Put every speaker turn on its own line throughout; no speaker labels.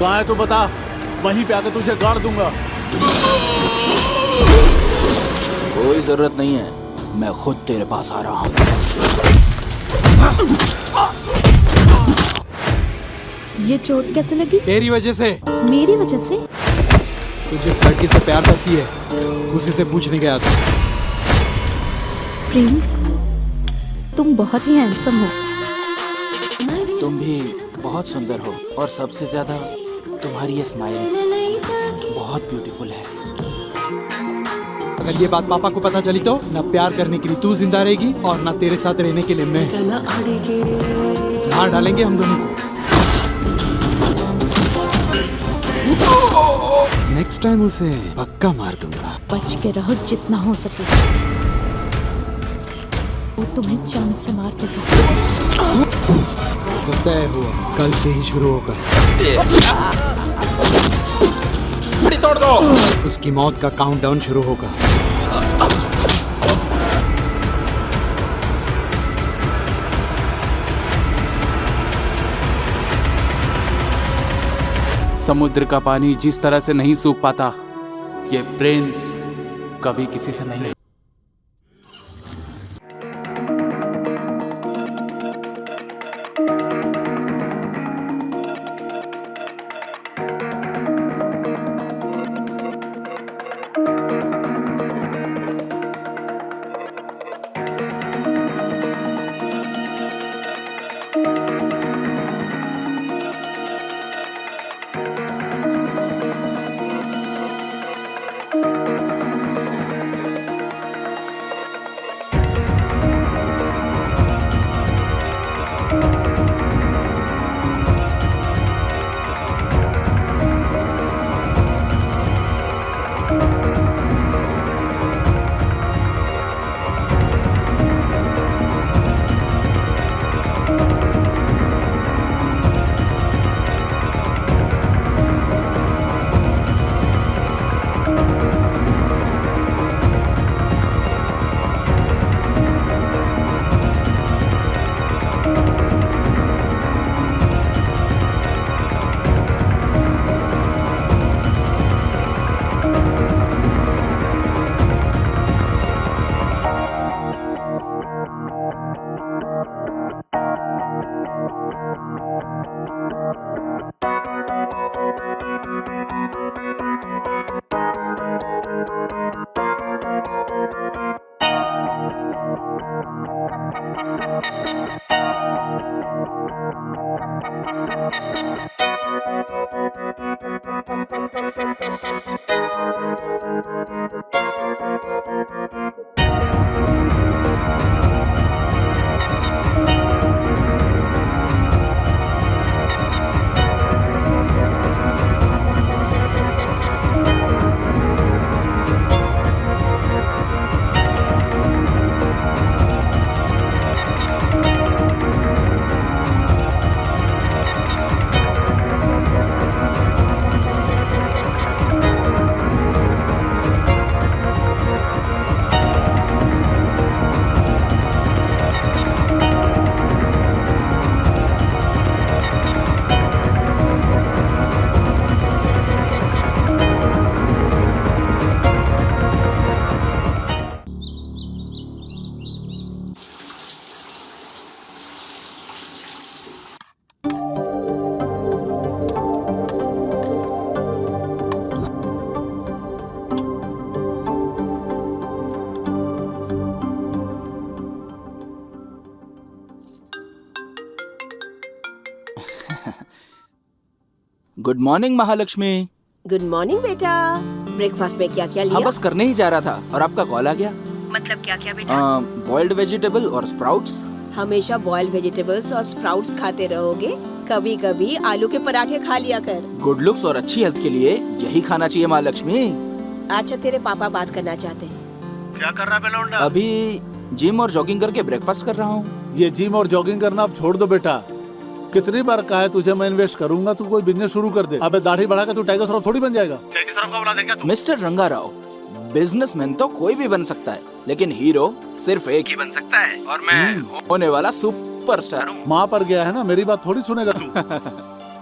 कहाँ है तू बता, वहीं पे आकर तुझे गाड़ दूंगा।
कोई जरूरत नहीं है, मैं खुद तेरे पास आ रहा हूँ।
ये चोट कैसे लगी?
तेरी वजह से।
मेरी वजह से?
तू जिस लड़की से प्यार करती है उसी से पूछने गया था।
प्रिंस, तुम बहुत ही हैंडसम हो।
तुम भी बहुत सुंदर हो और सबसे ज्यादा तुम्हारी ये स्माइल बहुत ब्यूटीफुल है।
अगर ये बात पापा को पता चली तो ना प्यार करने के लिए तू जिंदा रहेगी और ना तेरे साथ रहने के लिए मैं। मार डालेंगे हम दोनों को। नेक्स्ट टाइम उसे पक्का मार दूंगा।
बच के रहो जितना हो सके, वो तुम्हें जान से मार देगा।
तो तय हुआ, कल से ही शुरू होगा।
तोड़ दो।
उसकी मौत का काउंटडाउन शुरू होगा।
समुद्र का पानी जिस तरह से नहीं सूख पाता, ये प्रिंस कभी किसी से नहीं।
Good morning Mahalakshmi.
Good morning बेटा। ब्रेकफास्ट में क्या क्या लिया?
हाँ बस करने ही जा रहा था और आपका कॉल आ गया।
मतलब क्या क्या बेटा?
बॉइल्ड वेजिटेबल और स्प्राउट्स।
हमेशा बॉइल्ड वेजिटेबल्स और स्प्राउट्स खाते रहोगे? कभी कभी आलू के पराठे खा लिया कर।
गुड लुक्स और अच्छी हेल्थ के लिए यही खाना चाहिए महालक्ष्मी।
अच्छा तेरे पापा बात करना चाहते हैं।
क्या कर रहा है बेलौंडा?
अभी जिम और जॉगिंग करके ब्रेकफास्ट कर रहा हूँ।
ये जिम और जॉगिंग करना अब छोड़ दो बेटा। कितनी बार कहा है तुझे मैं इन्वेस्ट करूंगा, तू कोई बिजनेस शुरू कर दे। अबे दाढ़ी बढ़ा के तू टाइगर श्रॉफ थोड़ी बन जाएगा। टाइगर श्रॉफ का बुला दे क्या तू?
मिस्टर रंगाराव, बिजनेसमैन तो कोई भी बन सकता है, लेकिन हीरो सिर्फ एक ही बन सकता है और मैं होने वाला सुपरस्टार हूँ।
माँ पर गया है ना, मेरी बात थोड़ी सुनेगा तू।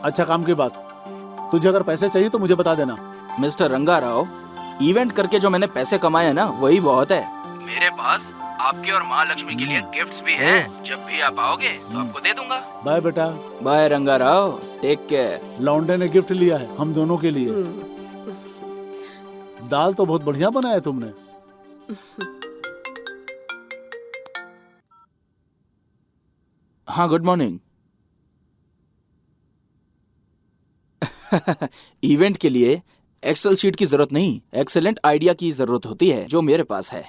अच्छा काम की बात, तुझे अगर पैसे चाहिए तो मुझे बता देना।
मिस्टर रंगा राव, इवेंट करके जो मैंने पैसे कमाए हैं ना वही बहुत है। मेरे पास आपके और माँ लक्ष्मी के लिए गिफ्ट्स भी हैं। जब भी आप आओगे तो आपको दे दूंगा।
बाय बेटा।
बाय रंगा राव, टेक केयर।
लौंडे ने गिफ्ट लिया है हम दोनों के लिए। दाल तो बहुत बढ़िया बनाया तुमने।
हाँ, गुड मॉर्निंग। इवेंट के लिए एक्सेल शीट की जरूरत नहीं, एक्सेलेंट आइडिया की जरूरत होती है, जो मेरे पास है।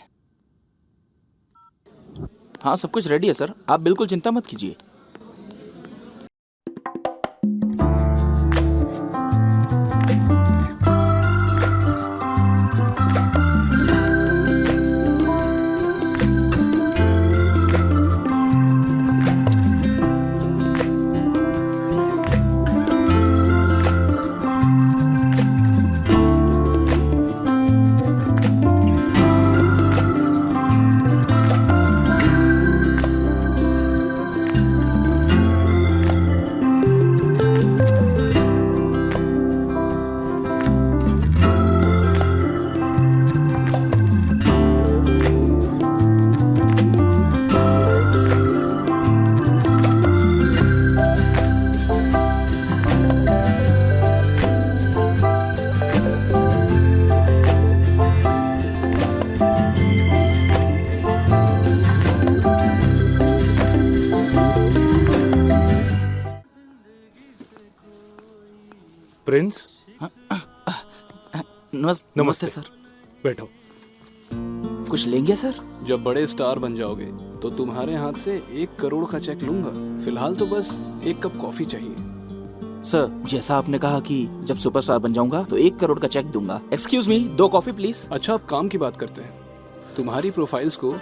हाँ, सब कुछ रेडी है सर, आप बिल्कुल चिंता मत कीजिए।
प्रिंस,
नमस्ते सर।
बैठो।
कुछ लेंगे सर?
जब बड़े स्टार बन जाओगे तो तुम्हारे हाथ से 1 करोड़ का चेक लूंगा। फिलहाल तो बस 1 कप कॉफी चाहिए।
सर, जैसा आपने कहा कि जब सुपरस्टार बन जाऊंगा तो 1 करोड़ का चेक दूंगा। Excuse me, 2 coffee please.
अच्छा, अब काम की बात करते हैं। तुम्हारी प्रोफाइल्स को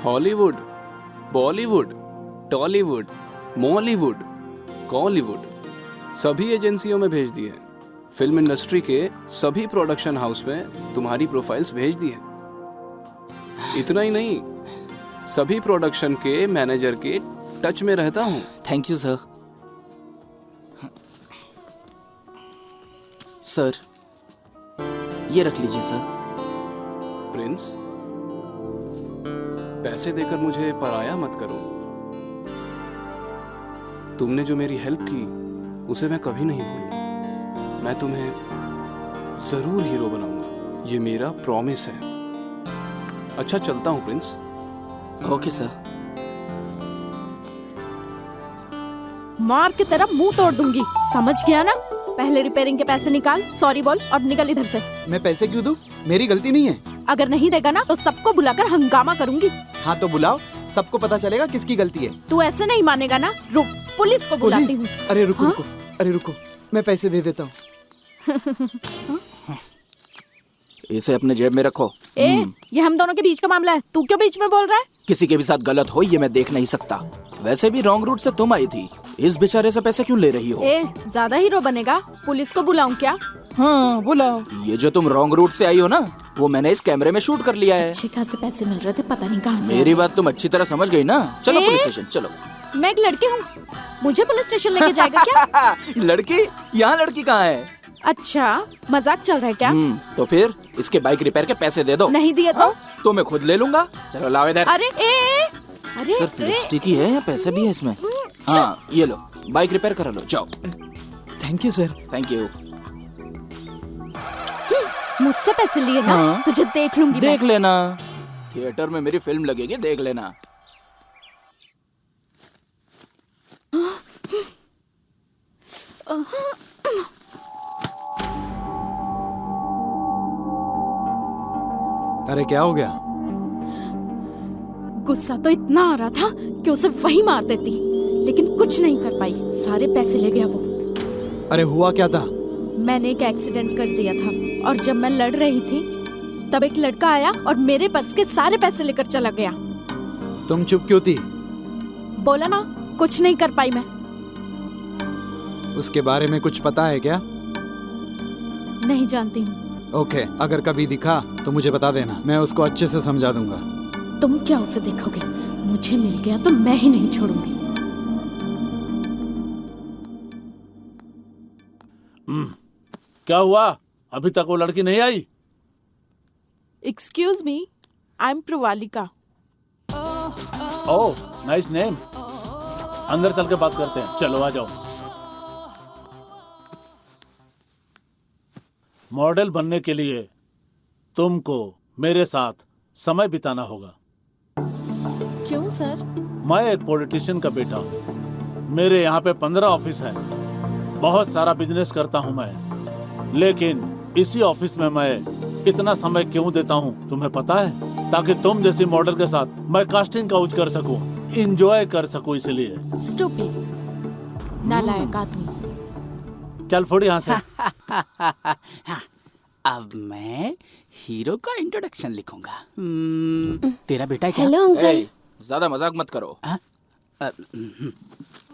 हॉलीवुड, बॉलीवुड, टॉलीवुड, मॉलीवुड, कॉलीवुड सभी एजेंसियों में भेज दी है। फिल्म इंडस्ट्री के सभी प्रोडक्शन हाउस में तुम्हारी प्रोफाइल्स भेज दी है। इतना ही नहीं, सभी प्रोडक्शन के मैनेजर के टच में रहता हूँ।
Thank you sir. सर, ये रख लीजिए सर।
प्रिंस, पैसे देकर मुझे पराया मत करो। तुमने जो मेरी हेल्प की उसे मैं कभी नहीं भूलूंगा। मैं तुम्हें जरूर हीरो बनाऊंगा, ये मेरा प्रॉमिस है। अच्छा, चलता हूँ प्रिंस।
Okay sir.
मार के तेरा मुंह तोड़ दूंगी, समझ गया ना? पहले रिपेयरिंग के पैसे निकाल, सॉरी बोल और निकल इधर से।
मैं पैसे क्यों दूं? मेरी गलती नहीं है।
अगर नहीं देगा ना तो सबको बुलाकर हंगामा करूंगी।
हाँ तो बुलाओ, सबको पता चलेगा किसकी गलती है।
तू ऐसे नहीं मानेगा ना, रुक पुलिस को बुलाती हूँ।
अरे रुको
हाँ?
रुको, अरे रुको, मैं पैसे दे देता हूँ।
इसे अपने जेब में रखो।
ये हम दोनों के बीच का मामला है, तू क्यों बीच में बोल रहा है?
किसी के भी साथ गलत हो ये मैं देख नहीं सकता। वैसे भी रॉन्ग रूट से तुम आई थी, इस बेचारे से पैसे क्यों ले रही हो?
ज्यादा हीरो बनेगा, पुलिस को बुलाऊं क्या?
हाँ बुलाओ। ये जो तुम रॉन्ग रूट से आई हो ना, वो मैंने इस कैमरे में शूट कर लिया है।
अच्छे खासे पैसे मिल रहे थे, पता नहीं कहाँ से।
मेरी बात तुम अच्छी तरह समझ गई ना? चलो पुलिस स्टेशन चलो।
मैं एक लड़की हूँ, मुझे पुलिस स्टेशन लेके जाएगा क्या?
लड़की? यहाँ लड़की कहाँ है?
अच्छा, मजाक चल रहा है क्या?
तो फिर इसके बाइक रिपेयर के पैसे दे दो।
नहीं दिए तो
मैं खुद ले लूंगा। चलो लाओ इधर।
अरे अरे
सिर्फ लिपस्टिक ही है या पैसे भी है इसमें? हाँ ये लो, बाइक रिपेयर करा लो, जाओ।
Thank you sir.
Thank you.
मुझसे पैसे लिए ना?
हाँ।
तुझे देख लूंगी।
देख लेना, थिएटर में मेरी फिल्म लगेगी, देख लेना।
अरे क्या हो गया?
गुस्सा तो इतना आ रहा था कि उसे वही मार देती, लेकिन कुछ नहीं कर पाई, सारे पैसे ले गया वो।
अरे हुआ क्या था?
मैंने एक एक्सीडेंट कर दिया था और जब मैं लड़ रही थी तब एक लड़का आया और मेरे पर्स के सारे पैसे लेकर चला गया।
तुम चुप क्यों थी?
बोला ना, कुछ नहीं कर पाई मैं।
उसके बारे में कुछ पता है क्या?
नहीं जानती हूँ।
ओके, अगर कभी दिखा तो मुझे बता देना, मैं उसको अच्छे से समझा दूंगा।
तुम क्या उसे देखोगे? मुझे मिल गया तो मैं ही नहीं छोड़ूंगी।
क्या हुआ? अभी तक वो लड़की नहीं आई?
Excuse me, I am Pravalika.
Oh, nice name. अंदर चल के बात करते हैं, चलो आ जाओ। मॉडल बनने के लिए तुमको मेरे साथ समय बिताना होगा।
क्यों सर?
मैं एक पॉलिटिशियन का बेटा हूँ। मेरे यहाँ पे 15 ऑफिस हैं। बहुत सारा बिजनेस करता हूँ मैं, लेकिन इसी ऑफिस में मैं इतना समय क्यों देता हूँ तुम्हें पता है? ताकि तुम जैसी मॉडल के साथ मैं कास्टिंग काउच कर सकूं, इंजॉय कर सकूं, इसलिए।
स्टूपिड, नालायक आदमी।
चल फोड़ यहाँ से।
अब मैं हीरो का इंट्रोडक्शन लिखूंगा। तेरा बेटा क्या?
Hello uncle.
ए, ज्यादा मजाक मत करो।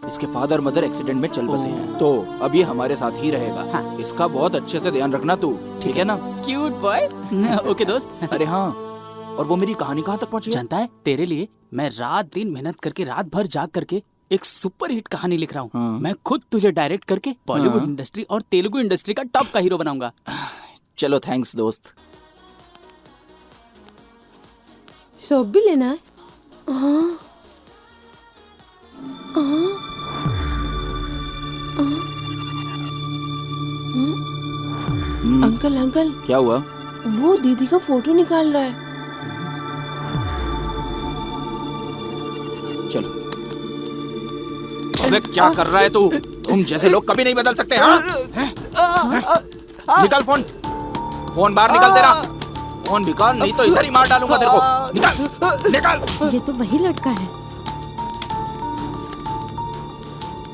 इसके फादर मदर एक्सीडेंट में चल बसे हैं, तो अब ये हमारे साथ ही रहेगा। इसका बहुत अच्छे से ध्यान रखना तू, ठीक है ना?
Cute boy. ओके दोस्त।
अरे हाँ, और वो मेरी कहानी कहाँ तक पहुँची?
जानता है, तेरे लिए मैं रात दिन मेहनत करके, रात भर जाग करके एक सुपर हिट कहानी लिख रहा हूँ।
हाँ।
मैं खुद तुझे डायरेक्ट करके बॉलीवुड
हाँ।
इंडस्ट्री और तेलुगु इंडस्ट्री का टॉप का हीरो बनाऊंगा।
चलो थैंक्स दोस्त।
सोप भी लेना है? हाँ। अंकल अंकल,
क्या हुआ?
वो दीदी का फोटो निकाल रहा है।
चलो। अबे क्या कर रहा है तू? तुम जैसे लोग कभी नहीं बदल सकते, हाँ? निकाल फोन, फोन बाहर निकाल तेरा। फोन निकाल, नहीं तो इधर ही मार डालूंगा तेरे को। निकाल, निकाल।
ये तो वही लड़का है।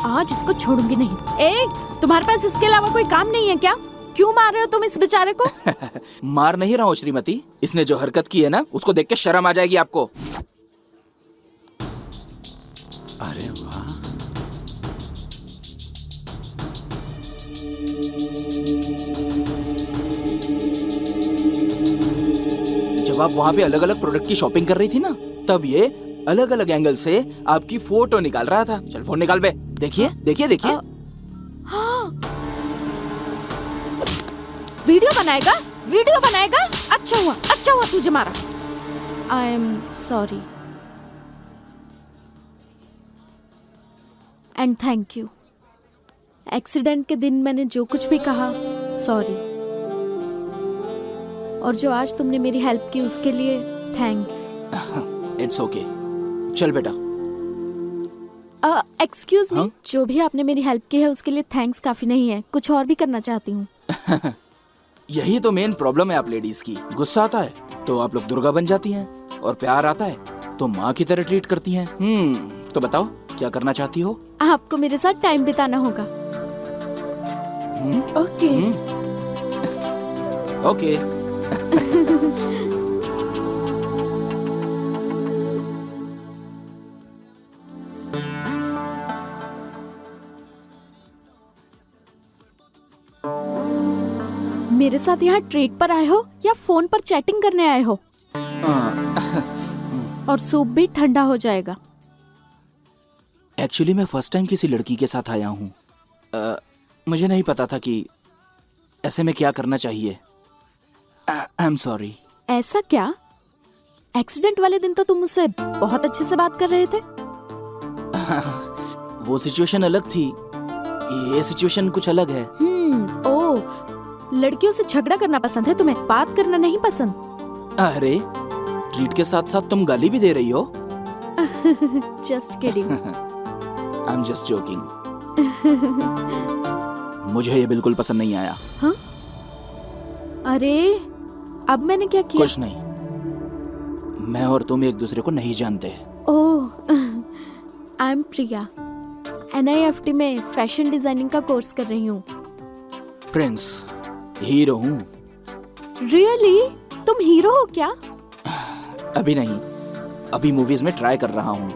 आज इसको छोड़ूंगी नहीं। ए, तुम्हारे पास इसके अलावा कोई काम नहीं है क्या? क्यों मार रहे हो तुम इस बेचारे को?
मार नहीं रहा हूँ श्रीमती, इसने जो हरकत की है ना, उसको देख के शर्म आ जाएगी आपको।
अरे वाह,
जब आप वहाँ पे अलग अलग प्रोडक्ट की शॉपिंग कर रही थी ना, तब ये अलग अलग एंगल से आपकी फोटो निकाल रहा था। चल फोन निकाल बे। देखिए देखिए देखिए।
वीडियो बनाएगा? वीडियो बनाएगा? अच्छा हुआ तुझे मारा। I am sorry and thank you. Accident के दिन मैंने जो कुछ भी कहा, सॉरी। और जो आज तुमने मेरी हेल्प की उसके लिए थैंक्स।
It's okay. चल बेटा।
एक्सक्यूज मी,
हाँ?
जो भी आपने मेरी हेल्प की है उसके लिए थैंक्स काफी नहीं है, कुछ और भी करना चाहती हूँ।
यही तो मेन प्रॉब्लम है आप लेडीज की। गुस्सा आता है तो आप लोग दुर्गा बन जाती हैं, और प्यार आता है तो माँ की तरह ट्रीट करती हैं। तो बताओ क्या करना चाहती हो?
आपको मेरे साथ टाइम बिताना होगा।
ओके।
ओके।
मेरे साथ यहाँ ट्रेड पर आए हो या फोन पर चैटिंग करने आए हो? और सूप भी ठंडा हो जाएगा।
एक्चुअली मैं फर्स्ट टाइम किसी लड़की के साथ आया हूँ। मुझे नहीं पता था कि ऐसे में क्या करना चाहिए। I am sorry.
ऐसा क्या? एक्सीडेंट वाले दिन तो तुम मुझसे बहुत अच्छे से बात कर रहे थे।
वो सिचुएशन अलग थी, ये सिचुएशन कुछ अलग है।
ओह, लड़कियों से झगड़ा करना पसंद है तुम्हें, बात करना नहीं पसंद।
अरे ट्रीट के साथ साथ तुम गाली भी दे रही हो।
Just kidding.
I am just joking. मुझे ये बिल्कुल पसंद नहीं आया।
हाँ? अरे अब मैंने क्या किया?
कुछ नहीं, मैं और तुम एक दूसरे को नहीं जानते।
ओह, आई एम प्रिया, NIFT में फैशन डिजाइनिंग का कोर्स कर रही हूँ।
प्रिंस, हीरो हूँ।
रियली? तुम हीरो हो क्या?
अभी नहीं, अभी मूवीज में ट्राई कर रहा हूँ।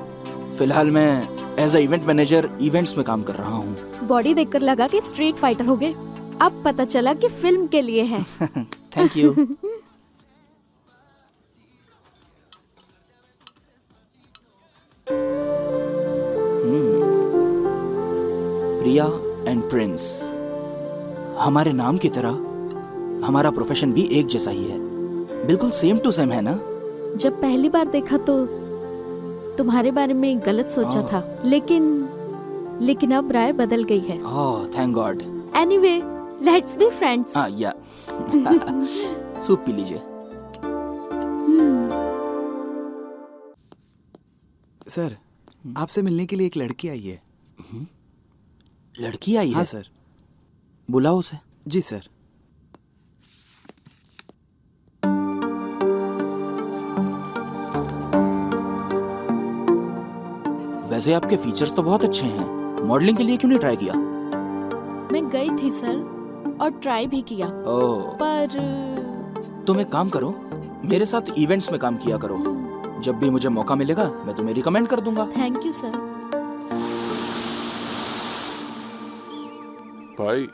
फिलहाल मैं as a event manager events में काम कर रहा हूँ।
बॉडी देखकर लगा कि स्ट्रीट फाइटर हो गए, अब पता चला कि फिल्म के लिए है।
Thank you. Priya and Prince. हमारे नाम की तरह हमारा प्रोफेशन भी एक जैसा ही है, बिल्कुल सेम टू सेम है ना?
जब पहली बार देखा तो तुम्हारे बारे में गलत सोचा था, लेकिन अब राय बदल गई है।
Oh thank God.
Anyway, let's be friends.
हाँ या सूप पी लीजिए।
सर, आपसे मिलने के लिए एक लड़की आई है।
लड़की आई है?
हाँ सर।
बुलाओ उसे।
जी सर।
वैसे आपके फीचर्स तो बहुत अच्छे हैं, मॉडलिंग के लिए क्यों नहीं ट्राई किया?
मैं गई थी सर और ट्राई भी किया,
ओह,
पर
तुम एक काम करो, मेरे साथ इवेंट्स में काम किया करो। जब भी मुझे मौका मिलेगा मैं तुम्हें रिकमेंड कर दूंगा।
Thank you sir.
भाई,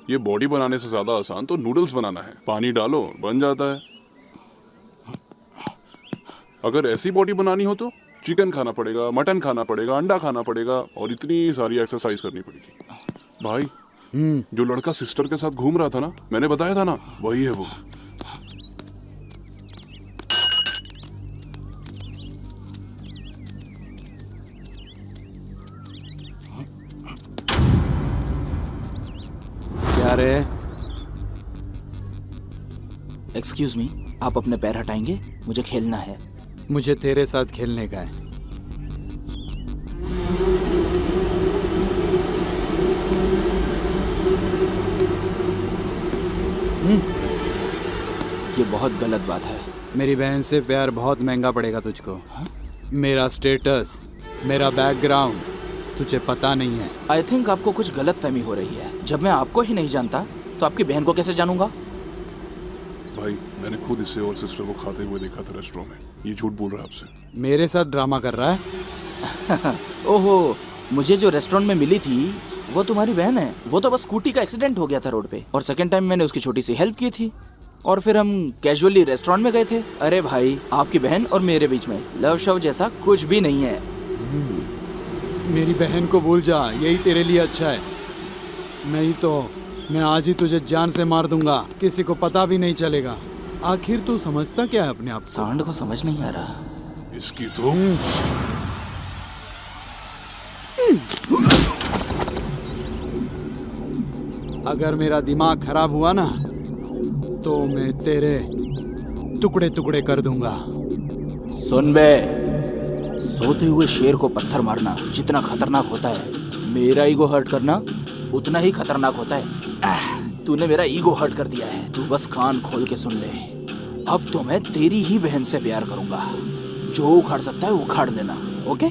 ये बॉडी बनाने से ज्यादा आसान तो नूडल्स बनाना है। पानी डालो बन जाता है। अगर ऐसी बॉडी बनानी हो तो चिकन खाना पड़ेगा, मटन खाना पड़ेगा, अंडा खाना पड़ेगा और इतनी सारी एक्सरसाइज करनी पड़ेगी। भाई, जो लड़का सिस्टर के साथ घूम रहा था ना, मैंने बताया था ना, वही है वो।
क्या रे?
एक्सक्यूज मी, आप अपने पैर हटाएंगे? मुझे खेलना है।
मुझे तेरे साथ खेलने का है।
ये बहुत गलत बात है।
मेरी बहन से प्यार बहुत महंगा पड़ेगा तुझको। मेरा स्टेटस, मेरा बैकग्राउंड तुझे पता नहीं है।
आई थिंक आपको कुछ गलत फहमी हो रही है। जब मैं आपको ही नहीं जानता तो आपकी बहन को कैसे जानूंगा?
भाई, मैंने खुद इसे और सिस्टर को खाते हुए देखा था रेस्टोरेंट में। ये झूठ बोल रहा है आपसे।
मेरे साथ ड्रामा कर रहा है?
ओहो, मुझे जो रेस्टोरेंट में मिली थी वो तुम्हारी बहन है। वो तो बस स्कूटी का एक्सीडेंट हो गया था रोड पे, और सेकंड टाइम मैंने उसकी छोटी सी हेल्प की थी, और फिर हम कैजुअली रेस्टोरेंट में गए थे। अरे भाई, आपकी बहन और मेरे बीच में लव शव जैसा कुछ भी नहीं है।
मेरी बहन को भूल जा, यही तेरे लिए अच्छा है। नहीं तो मैं आज ही तुझे जान से मार दूंगा, किसी को पता भी नहीं चलेगा। आखिर तू समझता क्या है अपने आप को?
सांड को समझ नहीं आ रहा।
इसकी तो
अगर मेरा दिमाग खराब हुआ ना तो मैं तेरे टुकड़े टुकड़े कर दूंगा।
सुन बे, सोते हुए शेर को पत्थर मारना जितना खतरनाक होता है, मेरा ईगो हर्ट करना उतना ही खतरनाक होता है। तूने मेरा ईगो हर्ट कर दिया है। तू बस कान खोल के सुन ले। अब तो मैं तेरी ही बहन से प्यार करूंगा। जो उखाड़ सकता है उखाड़ लेना, ओके?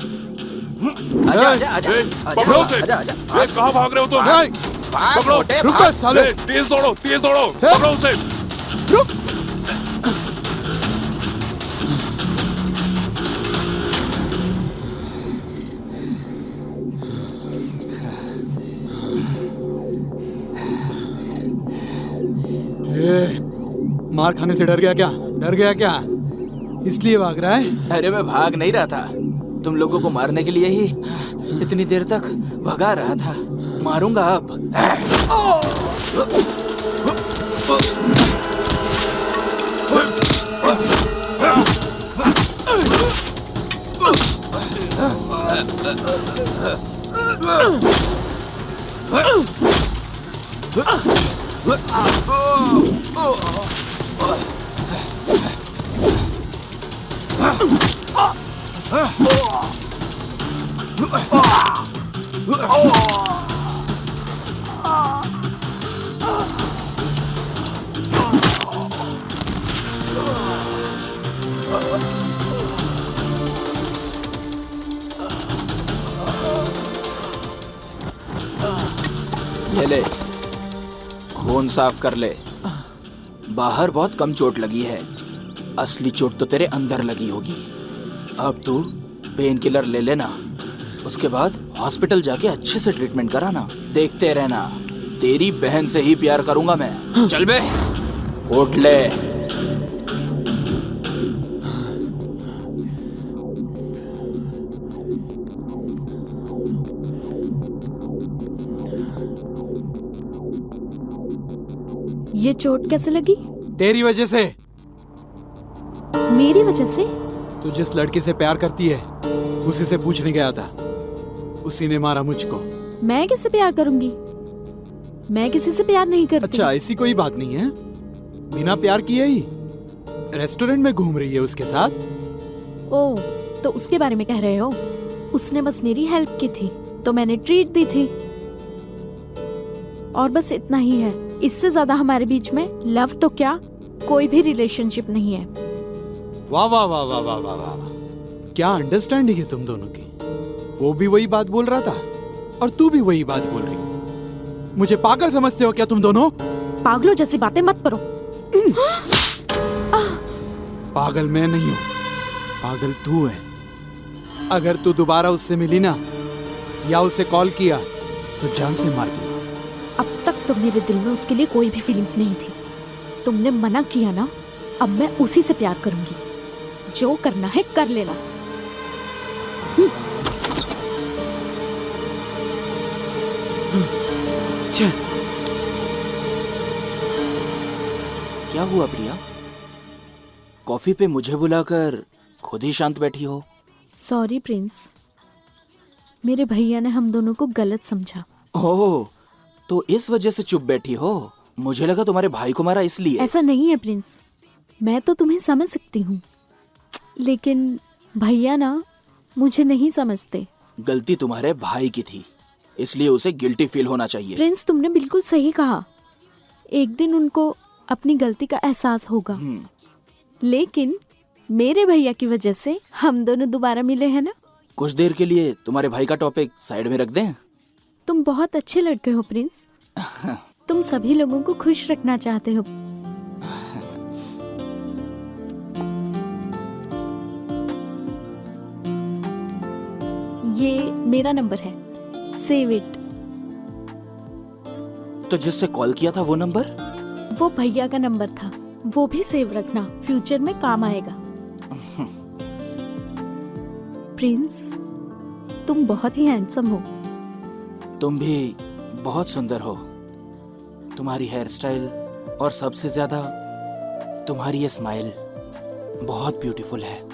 आजा आजा आजा
पकड़ो उसे।
आजा आजा।
कहाँ भाग रहे हो तुम?
भाग
पकड़ो।
मोटे,
रुक
भाग।
साले।
तेज दौड़ो, तेज दौड़ो। पकड़ो उसे।
रुक। मार खाने से डर गया क्या? डर गया क्या? इसलिए भाग रहा है?
अरे मैं भाग नहीं रहा था, तुम लोगों को मारने के लिए ही इतनी देर तक भगा रहा था। मारूंगा अब। ये ले, खून साफ कर ले। बाहर बहुत कम चोट लगी है, असली चोट तो तेरे अंदर लगी होगी। अब तू पेन किलर ले लेना, उसके बाद हॉस्पिटल जाके अच्छे से ट्रीटमेंट कराना। देखते रहना, तेरी बहन से ही प्यार करूंगा मैं। चल बे, उठ ले।
ये चोट कैसे लगी?
तेरी वजह से।
मेरी वजह से?
तू जिस लड़की से प्यार करती है उसी से पूछने गया था, उसी ने मारा मुझको।
मैं किससे प्यार करूंगी? मैं किसी से प्यार नहीं करती।
अच्छा, ऐसी कोई बात नहीं है। बिना प्यार किए ही रेस्टोरेंट में घूम रही है उसके साथ।
ओह, तो उसके बारे में कह रहे हो? उसने बस मेरी हेल्प की थी तो मैंने ट्रीट दी थी, और बस इतना ही है। इससे ज्यादा हमारे बीच में लव तो क्या, कोई भी रिलेशनशिप नहीं है।
वाह वाह वाह वाह वाह वाह वाह, क्या अंडरस्टैंडिंग है तुम दोनों की। वो भी वही बात बोल रहा था और तू भी वही बात बोल रही। मुझे पागल समझते हो क्या तुम दोनों?
पागलों जैसी बातें मत करो।
पागल मैं नहीं हूँ, पागल तू है। अगर तू दोबारा उससे मिली ना या उसे कॉल किया तो जान से मार दूंगा।
अब तक तो मेरे दिल में उसके लिए कोई भी फीलिंग्स नहीं थी। तुमने मना किया ना, अब मैं उसी से प्यार करूंगी। जो करना है कर लेना।
क्या हुआ प्रिया? कॉफी पे मुझे बुलाकर खुद ही शांत बैठी हो।
सॉरी प्रिंस, मेरे भैया ने हम दोनों को गलत समझा।
ओह, तो इस वजह से चुप बैठी हो? मुझे लगा तुम्हारे भाई को मारा इसलिए।
ऐसा नहीं है प्रिंस, मैं तो तुम्हें समझ सकती हूँ, लेकिन भैया ना मुझे नहीं समझते।
गलती तुम्हारे भाई की थी, इसलिए उसे गिल्टी फील होना चाहिए।
प्रिंस, तुमने बिल्कुल सही कहा। एक दिन उनको अपनी गलती का एहसास होगा, लेकिन मेरे भैया की वजह से हम दोनों दोबारा मिले हैं ना।
कुछ देर के लिए तुम्हारे भाई का टॉपिक साइड में रख दें।
तुम बहुत अच्छे लड़के हो प्रिंस। तुम सभी लोगों को खुश रखना चाहते हो। ये मेरा नंबर है, सेव इट।
तो जिससे कॉल किया था वो नंबर?
वो भैया का नंबर था, वो भी सेव रखना, फ्यूचर में काम आएगा। प्रिंस, तुम बहुत ही हैंडसम हो।
तुम भी बहुत सुंदर हो। तुम्हारी हेयर स्टाइल और सबसे ज्यादा तुम्हारी ये स्माइल बहुत ब्यूटीफुल है।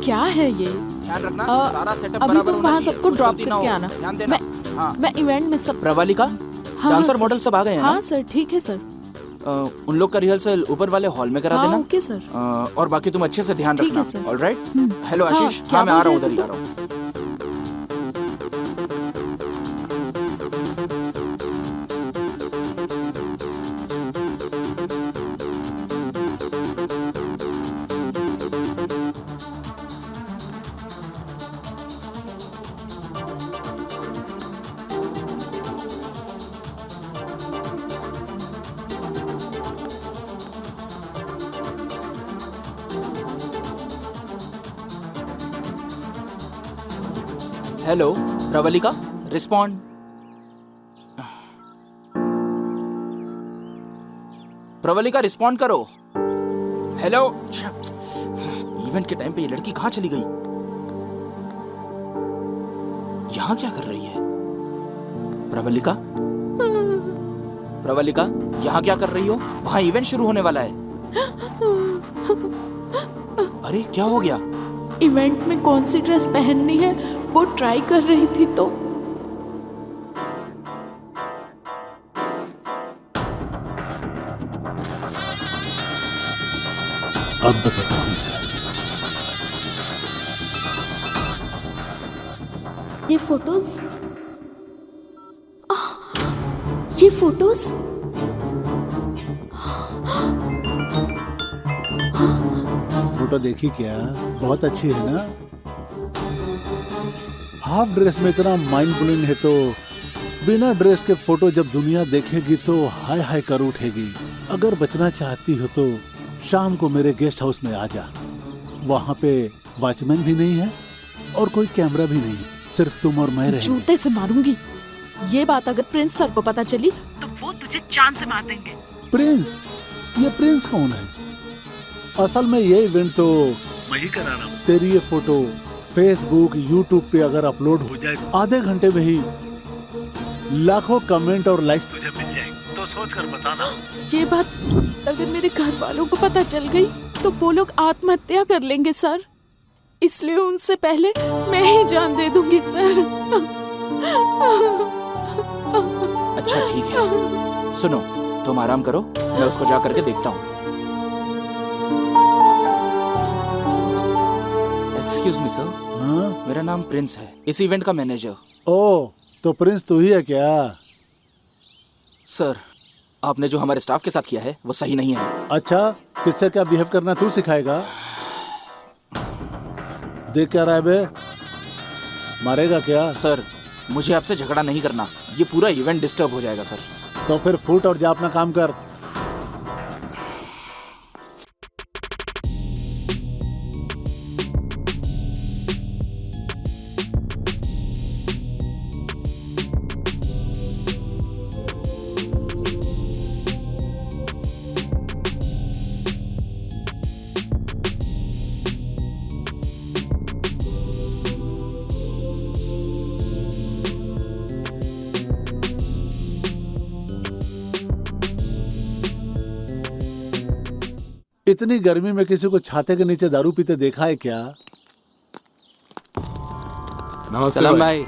क्या है ये?
ध्यान रखना, सारा सेटअप
अभी
बराबर
तुम
होना
वहाँ
चाहिए,
सबको
कुछ
ड्रॉप
गलती ना
करके
हो।
आना।
ध्यान देना। हाँ।
मैं इवेंट में सब।
प्रवालिका,
हाँ,
डांसर
सर।
मॉडल सब आ गए हैं
हाँ
ना?
सर, ठीक है सर।
उन लोग का रिहर्सल ऊपर वाले हॉल में करा
हाँ,
देना।
Okay sir.
और बाकी तुम अच्छे से ध्यान
ठीक
रखना।
है सर।
ऑलराइट। हेलो
हाँ,
आशीष।
क्या
हाँ, मैं आ
बोल
रहा हूँ,
रहे
उधर ही
थे
आ रहा हूँ। Hello Pravalika, respond. Pravalika, respond करो। हेलो। इवेंट के टाइम पे ये लड़की कहाँ चली गई? यहाँ क्या कर रही है? प्रवलिका, प्रवलिका, यहाँ क्या कर रही हो? वहाँ इवेंट शुरू होने वाला है। अरे क्या हो गया?
इवेंट में कौन सी ड्रेस पहननी है वो ट्राई कर रही थी तो
अब बताता हूँ इसे।
ये फोटोज, ये फोटोज
फोटो देखी क्या? बहुत अच्छी है ना? हाफ ड्रेस में इतना माइंड ब्लोइंग है तो बिना ड्रेस के फोटो जब दुनिया देखेगी तो हाय हाय कर उठेगी। अगर बचना चाहती हो तो शाम को मेरे गेस्ट हाउस में आ जा। वहाँ पे वॉचमैन भी नहीं है और कोई कैमरा भी नहीं। सिर्फ तुम और मैं रहेंगे।
जूते से मारूंगी। ये बात अगर प्रिंस सर को पता चली तो वो तुझे जान से मार देंगे।
प्रिंस? ये प्रिंस कौन है? असल में ये इवेंट तो मैं ही करा रहा हूँ। तेरी ये फोटो फेसबुक यूट्यूब पे अगर अपलोड हो जाए आधे घंटे में ही लाखों कमेंट और लाइक्स तुझे मिल जाएंगे। तो सोच कर बताना।
ये बात अगर मेरे घर वालों को पता चल गई तो वो लोग आत्महत्या कर लेंगे सर। इसलिए उनसे पहले मैं ही जान दे दूंगी सर।
अच्छा ठीक है, सुनो तुम आराम करो, मैं उसको जा करके देखता हूँ। एक्सक्यूज मी सर,
हाँ?
मेरा नाम प्रिंस है, इस इवेंट का मैनेजर।
ओ, तो प्रिंस तू ही है क्या?
सर, आपने जो हमारे स्टाफ के साथ किया है वो सही नहीं है।
अच्छा, किससे क्या बिहेव करना तू सिखाएगा? देख क्या रहा है बे? मारेगा क्या?
सर, मुझे आपसे झगड़ा नहीं करना, ये पूरा इवेंट डिस्टर्ब हो जाएगा सर।
तो फिर फूट और जा अपना काम कर। इतनी गर्मी में किसी को छाते के नीचे दारू पीते देखा है क्या?
सलाम भाई।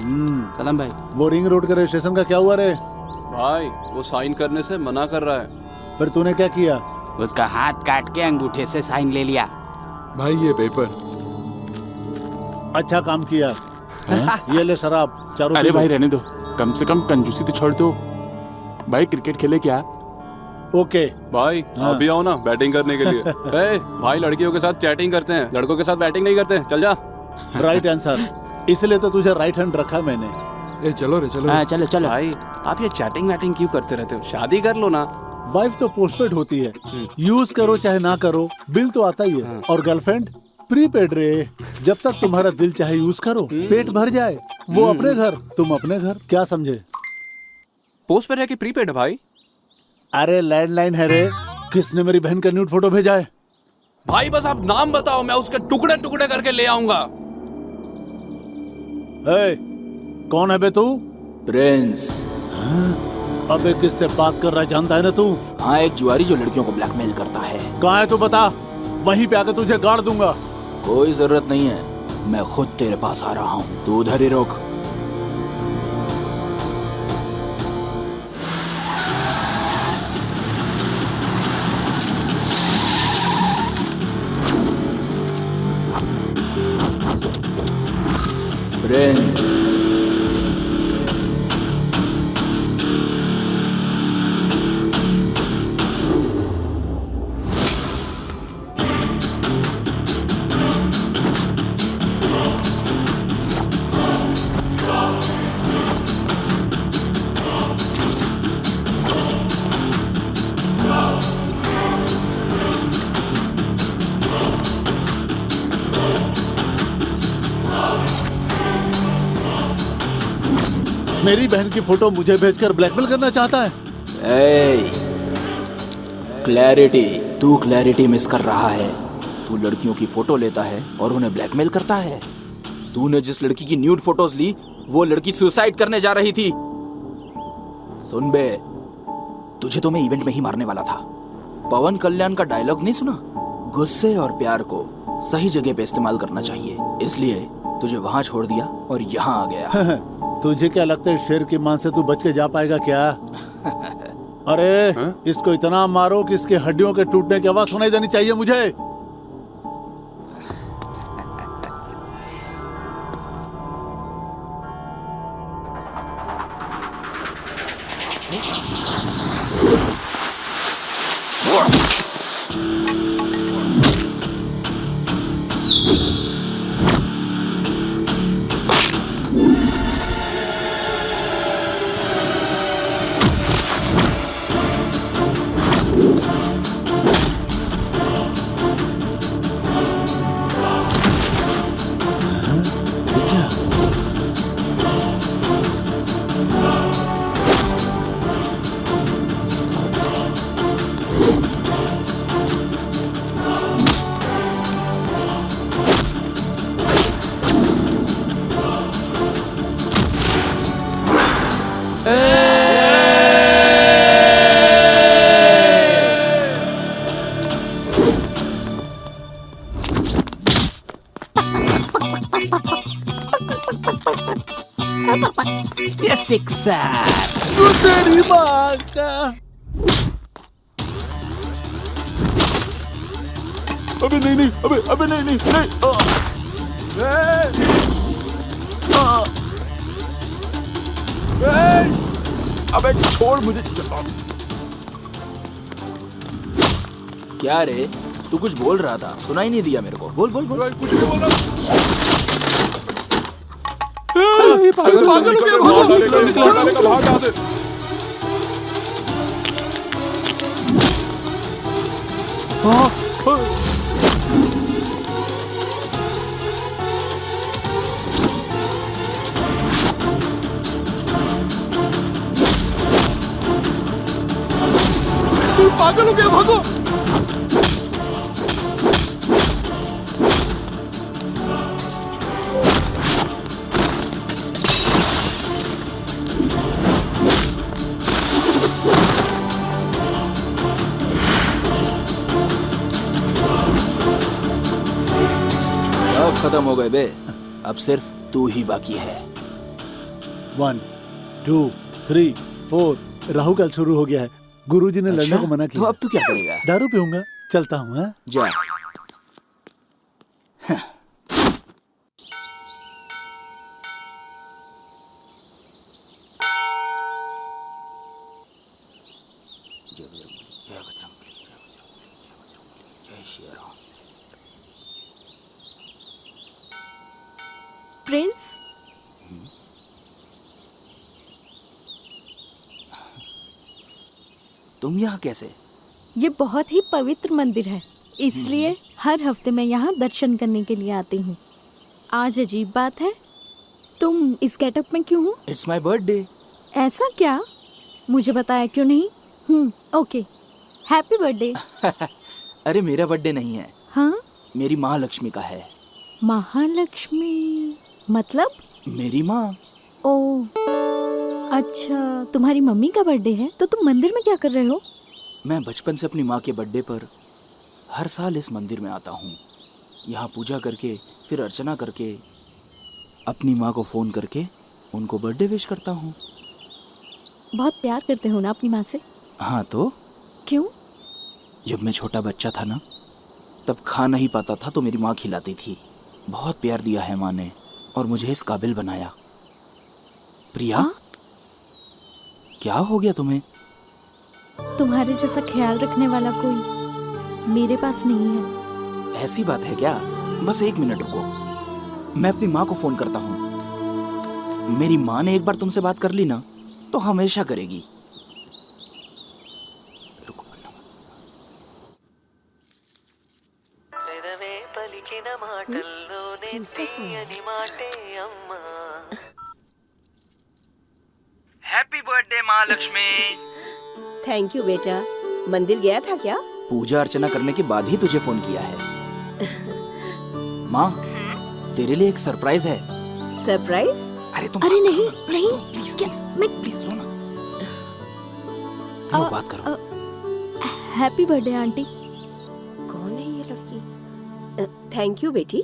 सलाम भाई।
वो रिंग रोड के रजिस्ट्रेशन का क्या हुआ रे?
भाई वो साइन करने से मना कर रहा है।
फिर तूने क्या किया?
उसका हाथ काट के अंगूठे से साइन ले लिया।
भाई ये पेपर।
अच्छा काम किया। ये ले शराब, चारों
अरे
पी लो।
भाई रहने दो, कम से कम कंजूसी तो छोड़ दो। भाई क्रिकेट खेले क्या?
ओके
भाई
हाँ।
आप भी आओ ना बैटिंग करने के लिए। ए, भाई लड़कियों के साथ चैटिंग करते हैं, लड़कों के साथ बैटिंग नहीं करते। चल जा।
राइट आंसर, इसलिए तो तुझे राइट हैंड रखा मैंने।
ए चलो रे चलो।
हाँ चलो चलो।
भाई आप ये चैटिंग वैटिंग क्यों करते रहते हो? शादी कर लो ना।
वाइफ तो पोस्टपेड होती है, यूज करो चाहे ना करो, बिल तो आता ही है। और गर्लफ्रेंड प्रीपेड रे, जब तक तुम्हारा दिल चाहे यूज करो, पेट भर जाए, वो अपने घर तुम अपने घर। क्या समझे?
पोस्ट पर है कि प्रीपेड है भाई?
अरे लैंडलाइन है रे। किसने मेरी बहन का न्यूड फोटो भेजा है?
भाई बस आप नाम बताओ, मैं उसके टुकड़े टुकड़े करके ले आऊंगा।
कौन है बे तू?
प्रिंस।
अबे किससे बात कर रहा है जानता है ना तू?
हाँ, एक जुआरी जो लड़कियों को ब्लैकमेल करता है।
कहाँ है तू बता, वहीं पे आकर तुझे गाड़ दूंगा।
कोई जरूरत नहीं है, मैं खुद तेरे पास आ रहा हूँ, तू उधर ही रोक। प्रिंस।
मेरी बहन की फोटो मुझे भेजकर ब्लैकमेल करना चाहता है?
क्लैरिटी, तू क्लैरिटी मिस कर रहा है। तू लड़कियों की फोटो लेता है और उन्हें ब्लैकमेल करता है। तूने जिस लड़की की न्यूड फोटोज ली, वो लड़की सुसाइड करने जा रही थी। सुन बे, तुझे तो मैं इवेंट में ही मारने वाला था। पवन कल्याण का डायलॉग नहीं सुना? गुस्से और प्यार को सही जगह पे इस्तेमाल करना चाहिए, इसलिए तुझे वहां छोड़ दिया और यहाँ आ गया।
तुझे क्या लगता है शेर की मान से तू बच के जा पाएगा क्या? अरे इसको इतना मारो कि इसके हड्डियों के टूटने की आवाज सुनाई देनी चाहिए मुझे।
सिक्सर।
तेरी माँ का।
अबे नहीं नहीं, अबे नहीं नहीं नहीं।
अबे छोड़ मुझे। क्या रे, तू कुछ बोल रहा था, सुनाई नहीं दिया मेरे को। बोल बोल बोल।
कुछ नहीं बोला।
पागल हो गया, भागो।
भाग यहाँ से।
पागल हो गया, भागो।
सब खत्म हो गए बे, अब सिर्फ तू ही बाकी है।
1 2 3 4। राहु काल शुरू हो गया है। गुरुजी ने लड़ने को मना
तो
किया।
अब तू क्या करेगा?
दारू पीऊंगा, चलता हूँ। हाँ?
जा।
प्रिंस,
तुम यहाँ कैसे?
ये बहुत ही पवित्र मंदिर है, इसलिए हर हफ्ते मैं यहाँ दर्शन करने के लिए आती हूँ। आज अजीब बात है, तुम इस गेटअप में क्यों हो?
It's my birthday.
ऐसा क्या? मुझे बताया क्यों नहीं? Okay, happy birthday.
अरे मेरा बर्थडे नहीं है,
हाँ,
मेरी माँ लक्ष्मी का है।
महालक्ष्मी मतलब?
मेरी माँ।
ओ अच्छा, तुम्हारी मम्मी का बर्थडे है, तो तुम मंदिर में क्या कर रहे हो?
मैं बचपन से अपनी माँ के बर्थडे पर हर साल इस मंदिर में आता हूँ। यहाँ पूजा करके, फिर अर्चना करके, अपनी माँ को फ़ोन करके उनको बर्थडे विश करता हूँ।
बहुत प्यार करते हो ना अपनी माँ से?
हाँ तो
क्यों?
जब मैं छोटा बच्चा था ना, तब खा नहीं पाता था तो मेरी माँ खिलाती थी। बहुत प्यार दिया है माँ ने और मुझे इस काबिल बनाया। प्रिया,
हाँ?
क्या हो गया तुम्हें?
तुम्हारे जैसा ख्याल रखने वाला कोई मेरे पास नहीं है।
ऐसी बात है क्या? बस 1 मिनट रुको, मैं अपनी माँ को फोन करता हूँ। मेरी माँ ने एक बार तुमसे बात कर ली ना तो हमेशा करेगी। रुको। हैप्पी बर्थडे माँ लक्ष्मी।
थैंक यू बेटा। मंदिर गया था क्या?
पूजा अर्चना करने के बाद ही तुझे फोन किया है। माँ, तेरे लिए एक सरप्राइज है।
सरप्राइज?
अरे तुम
अरे नहीं नहीं,
प्लीज
क्या?
प्लीज
मैं
प्लीज लो ना। लो बात करो।
Happy birthday aunty.
कौन है ये लड़की? थैंक यू बेटी।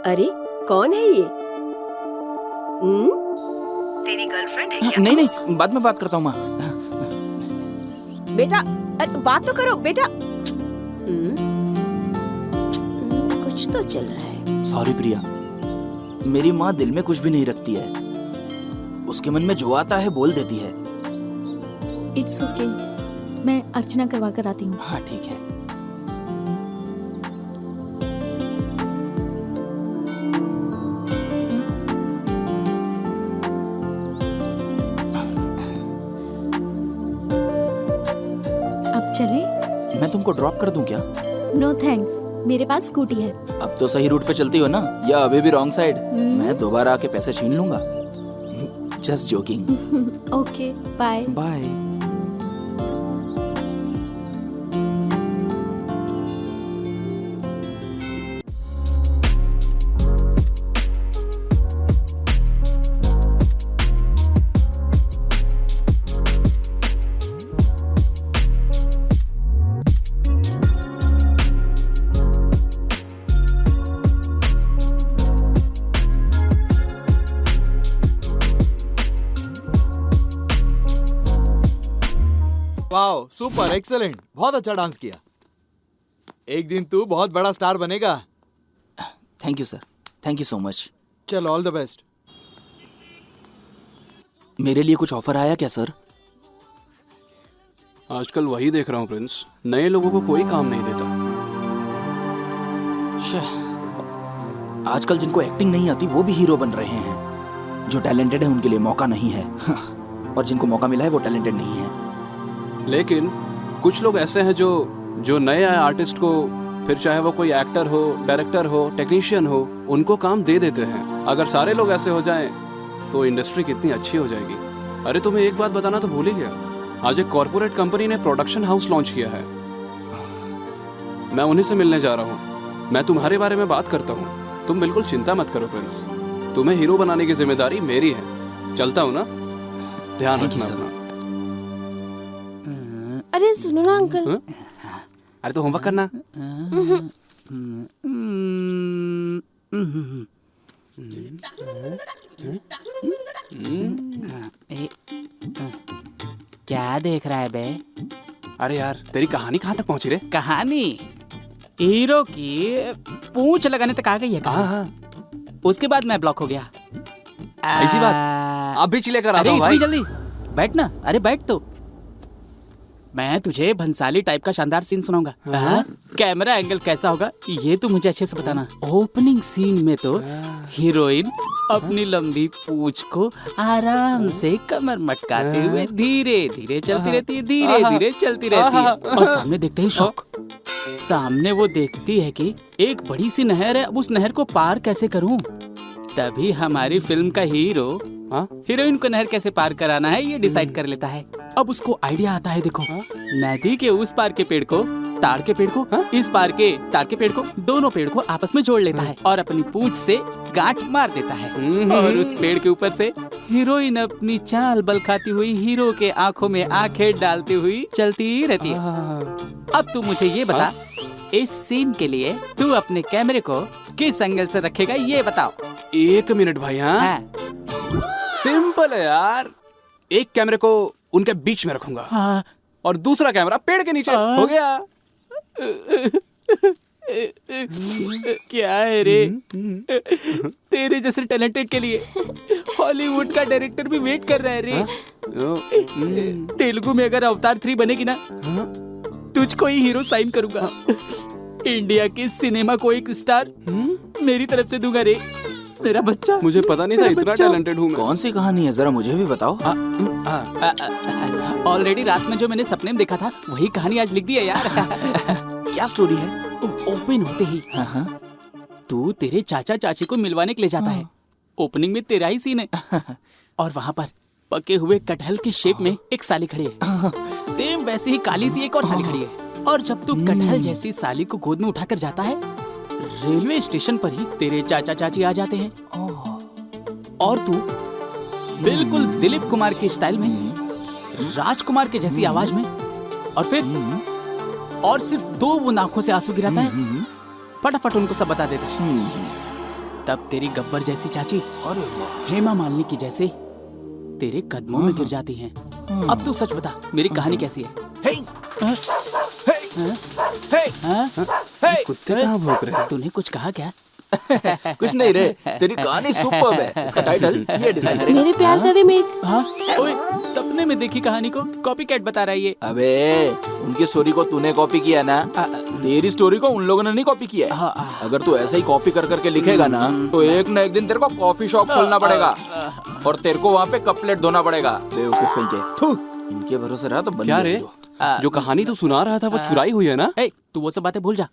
अरे कौन है ये? तेरी गर्लफ्रेंड है क्या?
नहीं नहीं, बाद में बात करता हूँ माँ।
बेटा बात तो करो बेटा। कुछ तो चल रहा है।
सॉरी प्रिया, मेरी माँ दिल में कुछ भी नहीं रखती है। उसके मन में जो आता है बोल देती है।
इट्स ओके, मैं अर्चना करवा कर आती हूँ।
हाँ ठीक है।
अब चले?
मैं तुमको ड्रॉप कर दूं क्या?
नो थैंक्स, मेरे पास स्कूटी है।
अब तो सही रूट पे चलती हो ना, या अभी भी रॉन्ग साइड? मैं दोबारा आके पैसे छीन लूंगा। Just joking.
Okay, bye.
Bye.
Wow, super, excellent, बहुत अच्छा डांस किया। एक दिन तू बहुत बड़ा स्टार बनेगा।
Thank you sir, thank you so much.
चल, ऑल द बेस्ट।
मेरे लिए कुछ ऑफर आया क्या सर?
आजकल वही देख रहा हूँ प्रिंस, नए लोगों को कोई काम नहीं देता।
आजकल जिनको एक्टिंग नहीं आती वो भी हीरो बन रहे हैं। जो टैलेंटेड है उनके लिए मौका नहीं है और जिनको मौका मिला है वो टैलेंटेड नहीं है।
लेकिन कुछ लोग ऐसे हैं जो नए आए आर्टिस्ट को, फिर चाहे वो कोई एक्टर हो, डायरेक्टर हो, टेक्नीशियन हो, उनको काम दे देते हैं। अगर सारे लोग ऐसे हो जाएं तो इंडस्ट्री कितनी अच्छी हो जाएगी। अरे तुम्हें एक बात बताना तो भूल ही गया, आज एक कॉर्पोरेट कंपनी ने प्रोडक्शन हाउस लॉन्च किया है। मैं उन्हीं से मिलने जा रहा हूँ। मैं तुम्हारे बारे में बात करता हूँ, तुम बिल्कुल चिंता मत करो प्रिंस। तुम्हें हीरो बनाने की जिम्मेदारी मेरी है। चलता हूँ ना, ध्यान रखना अपना।
अरे सुनो ना अंकल।
अरे तो होमवर्क करना।
क्या देख रहा है बे?
अरे यार, तेरी कहानी कहाँ तक पहुंची रे?
कहानी हीरो की पूंछ लगाने तक आ गई है।
हाँ।
उसके बाद मैं ब्लॉक हो गया।
ऐसी बात? अब भी चिल्ले कर आता हूँ भाई।
जल्दी बैठ ना। अरे बैठ तो। मैं तुझे भंसाली टाइप का शानदार सीन सुनाऊंगा। कैमरा एंगल कैसा होगा ये तू मुझे अच्छे से बताना। ओपनिंग सीन में तो हीरोइन अपनी लंबी पूंछ को आराम से कमर मटकाते हुए धीरे धीरे चलती रहती है, धीरे धीरे चलती रहती है। और सामने देखते ही शौक। सामने वो देखती है कि एक बड़ी सी नहर है, अब उस नहर को पार कैसे करूं। तभी हमारी फिल्म का हीरो हीरोइन को नहर कैसे पार कराना है ये डिसाइड कर लेता है। अब उसको आइडिया आता है, देखो नदी के उस पार के पेड़ को, ताड़ के पेड़ को, इस पार के ताड़ के पेड़ को, दोनों पेड़ को आपस में जोड़ लेता है और अपनी पूंछ से गांठ मार देता है। और उस पेड़ के ऊपर से हीरोइन अपनी चाल बल खाती हुई हीरो के आंखों में आंखें डालती हुई चलती रहती है। अब तू मुझे ये बता, इस सीन के लिए तू अपने कैमरे को किस एंगल से रखेगा ये बताओ।
1 मिनट भाई। हाँ सिंपल है यार। एक कैमरे को उनके बीच में रखूंगा और दूसरा कैमरा पेड़ के नीचे। हो गया।
क्या है रे, तेरे जैसे टैलेंटेड के लिए हॉलीवुड का डायरेक्टर भी वेट कर रहा है रे। तेलुगु में अगर अवतार 3 बनेगी ना, तुझको ही हीरो साइन करूंगा। इंडिया के सिनेमा को एक स्टार मेरी तरफ से दूंगा रे, मेरा बच्चा।
मुझे पता नहीं था इतना टैलेंटेड हूँ मैं।
कौन सी कहानी है, जरा मुझे भी बताओ।
ऑलरेडी रात में जो मैंने सपने में देखा था वही कहानी आज लिख दी है यार।
क्या स्टोरी है?
ओपन होते ही तू तेरे चाचा चाची को मिलवाने के लिए जाता है। ओपनिंग में तेरा ही सीन है और वहाँ पर पके हुए कटहल के शेप में एक साली खड़ी है। सेम वैसे ही काली सी एक और साली खड़ी है। और जब तू कटहल जैसी साली को गोद में उठाकर जाता है, रेलवे स्टेशन पर ही तेरे चाचा चाची आ जाते हैं और तू बिल्कुल दिलीप कुमार के स्टाइल में, राजकुमार के जैसी आवाज में, और फिर और सिर्फ 2 बूंद आंखों से आंसू गिराता है, फटाफट उनको सब बता देता है। तब तेरी गब्बर जैसी चाची और हेमा मालिनी की जैसे तेरे कदमों में गिर जाती हैं। अब तू सच बता, मेरी कहानी कैसी है?
कुत्ते कहाँ भौंक रहे हैं?
तूने कुछ कहा क्या?
कुछ नहीं रे, तेरी कहानी सुपर्ब है। इसका टाइटल ये डिसाइड करेगा।
मेरे प्यार का रीमेक।
ओए, सपने में देखी कहानी को कॉपी कैट बता रहा है ये।
अबे उनकी स्टोरी को तूने कॉपी किया ना, तेरी स्टोरी को उन लोगों ने नहीं कॉपी किया है। अगर तू ऐसे ही कॉपी कर करके लिखेगा ना तो एक न एक दिन तेरे को कॉफी शॉप खोलना पड़ेगा और तेरे को वहाँ पे कप प्लेट धोना पड़ेगा। बेवकूफ कहीं के। इनके भरोसे रहा तो बन
क्या
गया
रे? जो कहानी तू सुना रहा था वो चुराई हुई है ना?
तू वो सब बातें भूल जा।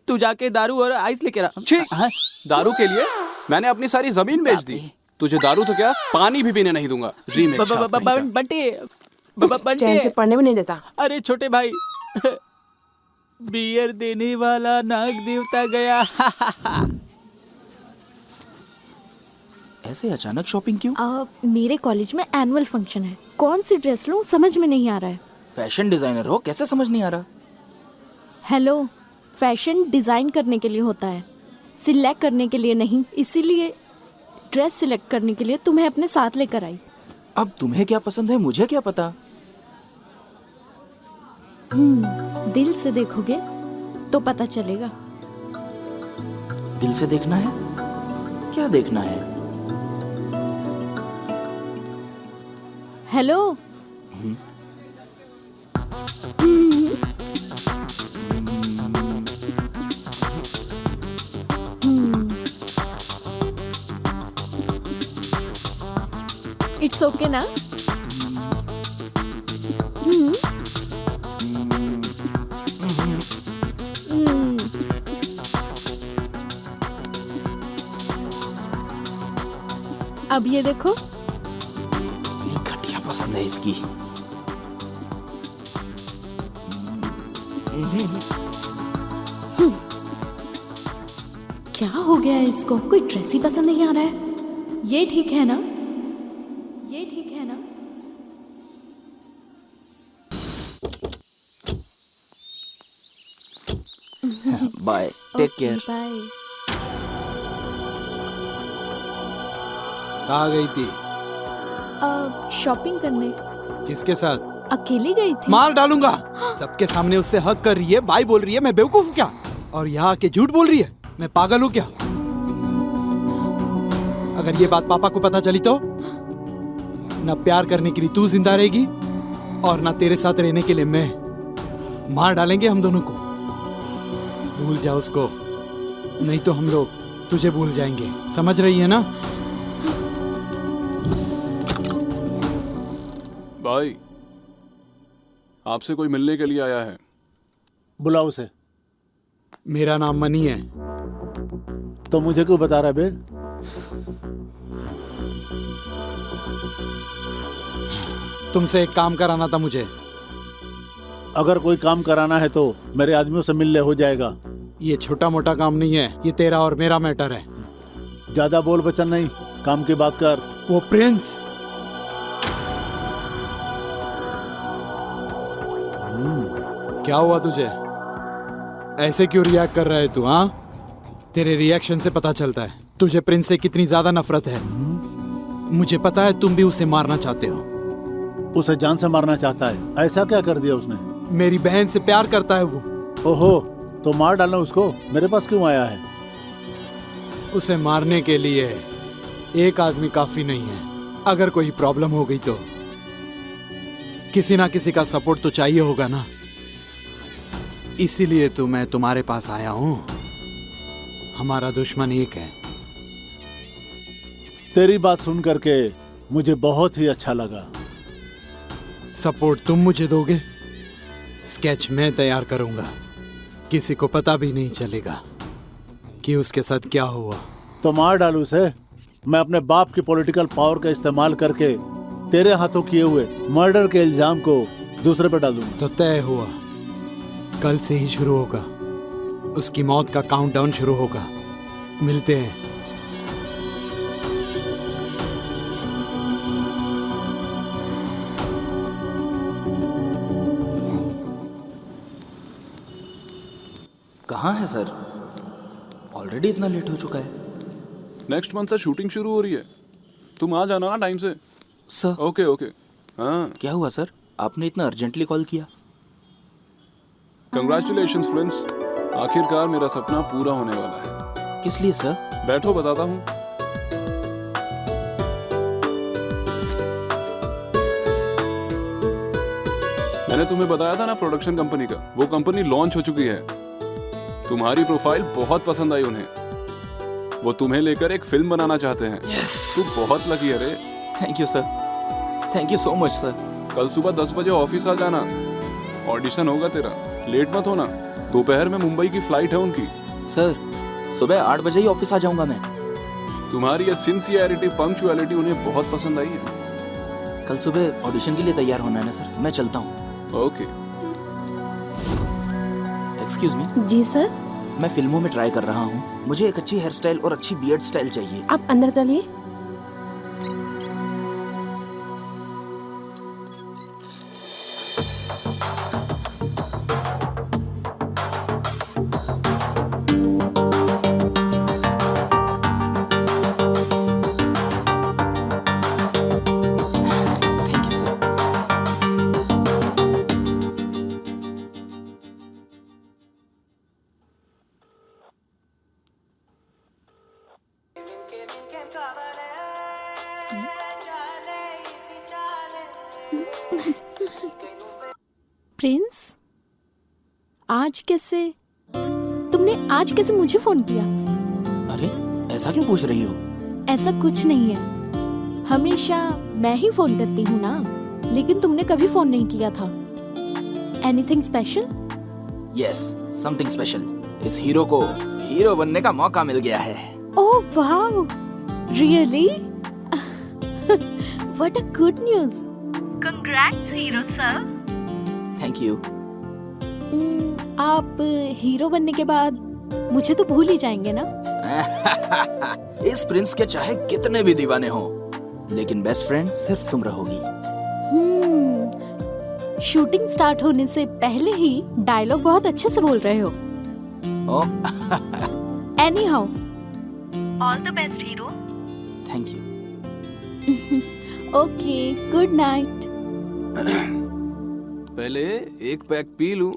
तू जाके दारू और आइस लेके रहा।
दारू के लिए मैंने अपनी सारी जमीन बेच दी। तुझे दारू तो क्या, पानी भी पीने नहीं दूंगा।
बंटी
चैन से पढ़ने में नहीं देता।
अरे छोटे भाई, बियर देने वाला नाग देवता गया।
ऐसे अचानक शॉपिंग क्यों?
मेरे कॉलेज में एनुअल फंक्शन है, कौन सी ड्रेस लूं समझ में नहीं आ रहा है।
फैशन डिजाइनर हो, कैसे समझ नहीं आ रहा?
हेलो, फैशन डिजाइन करने के लिए होता है, सिलेक्ट करने के लिए नहीं। इसीलिए ड्रेस सिलेक्ट करने के लिए तुम्हें अपने साथ लेकर आई।
अब तुम्हें क्या पसंद है मुझे क्या पता?
दिल से देखोगे तो पता चलेगा।
दिल से देखना है? क्या देखना है?
हेलो। इट्स ओके ना? अब ये देखो।
ये घटिया पसंद है इसकी।
क्या हो गया है इसको? कोई ड्रेस ही पसंद नहीं आ रहा है। ये ठीक है ना? ये ठीक है ना?
Bye, take care.
बाय।
कहाँ गई थी?
शॉपिंग करने।
किसके साथ?
अकेली गई थी।
मार डालूंगा। सबके सामने उससे हक कर रही है, बाय बोल रही है। मैं बेवकूफ हूँ क्या? और यहाँ आके झूठ बोल रही है। मैं पागल हूँ क्या? अगर ये बात पापा को पता चली तो ना प्यार करने के लिए तू जिंदा रहेगी और ना तेरे साथ रहने के लिए मैं। मार डालेंगे हम दोनों को। भूल जा उसको, नहीं तो हम लोग तुझे भूल जाएंगे। समझ रही है ना?
भाई, आपसे कोई मिलने के लिए आया है।
बुलाओ उसे।
मेरा नाम मनी है।
तो मुझे क्यों बता रहा बे?
तुमसे एक काम कराना था मुझे।
अगर कोई काम कराना है तो मेरे आदमियों से मिल ले, हो जाएगा।
ये छोटा मोटा काम नहीं है, ये तेरा और मेरा मैटर है।
ज्यादा बोल बचन नहीं, काम की बात कर।
वो प्रिंस। क्या हुआ तुझे? ऐसे क्यों रिएक्ट कर रहा है तू? हाँ, तेरे रिएक्शन से पता चलता है तुझे प्रिंस से कितनी ज्यादा नफरत है। मुझे पता है तुम भी उसे मारना चाहते हो।
उसे जान से मारना चाहता है? ऐसा क्या कर दिया उसने?
मेरी बहन से प्यार करता है वो।
ओहो, तो मार डालना उसको। मेरे पास क्यों आया है?
उसे मारने के लिए एक आदमी काफी नहीं है। अगर कोई प्रॉब्लम हो गई तो किसी ना किसी का सपोर्ट तो चाहिए होगा ना। इसीलिए तो मैं तुम्हारे पास आया हूं। हमारा दुश्मन एक है।
तेरी बात सुन करके मुझे बहुत ही अच्छा लगा।
सपोर्ट तुम मुझे दोगे, स्केच मैं तैयार करूंगा। किसी को पता भी नहीं चलेगा कि उसके साथ क्या हुआ।
तो मार डालू उसे। मैं अपने बाप की पॉलिटिकल पावर का इस्तेमाल करके तेरे हाथों किए हुए मर्डर के इल्जाम को दूसरे पे डाल दूंगा।
तो तय हुआ, कल से ही शुरू होगा। उसकी मौत का काउंटडाउन शुरू होगा। मिलते हैं।
कहाँ है सर? ऑलरेडी इतना लेट हो चुका है।
नेक्स्ट मंथ से शूटिंग शुरू हो रही है। तुम आ जाना ना टाइम से।
सर।
Okay okay. हाँ,
क्या हुआ सर? आपने इतना अर्जेंटली कॉल किया?
कंग्रेचुलेशंस फ्रेंड्स, आखिरकार मेरा सपना पूरा होने वाला है।
किस लिए सर?
बैठो, बताता हूँ। मैंने तुम्हें बताया था ना प्रोडक्शन कंपनी का, वो कंपनी लॉन्च हो चुकी है। तुम्हारी प्रोफाइल बहुत पसंद आई उन्हें। वो तुम्हें लेकर एक फिल्म बनाना चाहते हैं।
यस।
तू बहुत लकी है रे।
Thank you sir, thank you so much sir.
कल सुबह 10 बजे ऑफिस आ जाना। ऑडिशन होगा तेरा, लेट मत होना। दोपहर में मुंबई की फ्लाइट है उनकी।
सर, सुबह 8 बजे ही ऑफिस आ जाऊंगा मैं।
तुम्हारी ये सिंसियरिटी, पंक्चुअलिटी उन्हें बहुत पसंद आई है।
कल सुबह ऑडिशन के लिए तैयार होना है ना सर? मैं चलता हूँ।
ओके।
Excuse me.
जी सर।
मैं फिल्मों में ट्राई कर रहा हूँ। मुझे एक अच्छी हेयर स्टाइल और अच्छी बियर्ड स्टाइल चाहिए।
आप अंदर चलिए।
Thank you sir.
प्रिंस, तुमने आज कैसे मुझे फोन किया?
अरे ऐसा क्यों पूछ रही हो?
ऐसा कुछ नहीं है, हमेशा मैं ही फोन करती हूँ ना, लेकिन तुमने कभी फोन नहीं किया था। Anything special?
Yes, something special. इस हीरो को हीरो बनने का मौका मिल गया है।
Oh wow, really? What a good news. Congrats hero sir.
Thank you.
आप हीरो बनने के बाद मुझे तो भूल ही जाएंगे ना?
इस प्रिंस के चाहे कितने भी दीवाने हो, लेकिन बेस्ट फ्रेंड सिर्फ तुम रहोगी।
शूटिंग स्टार्ट होने से पहले ही डायलॉग बहुत अच्छे से बोल रहे हो। Any how, all the best hero.
Thank you.
Okay, good night.
पहले एक पैक पी लूं,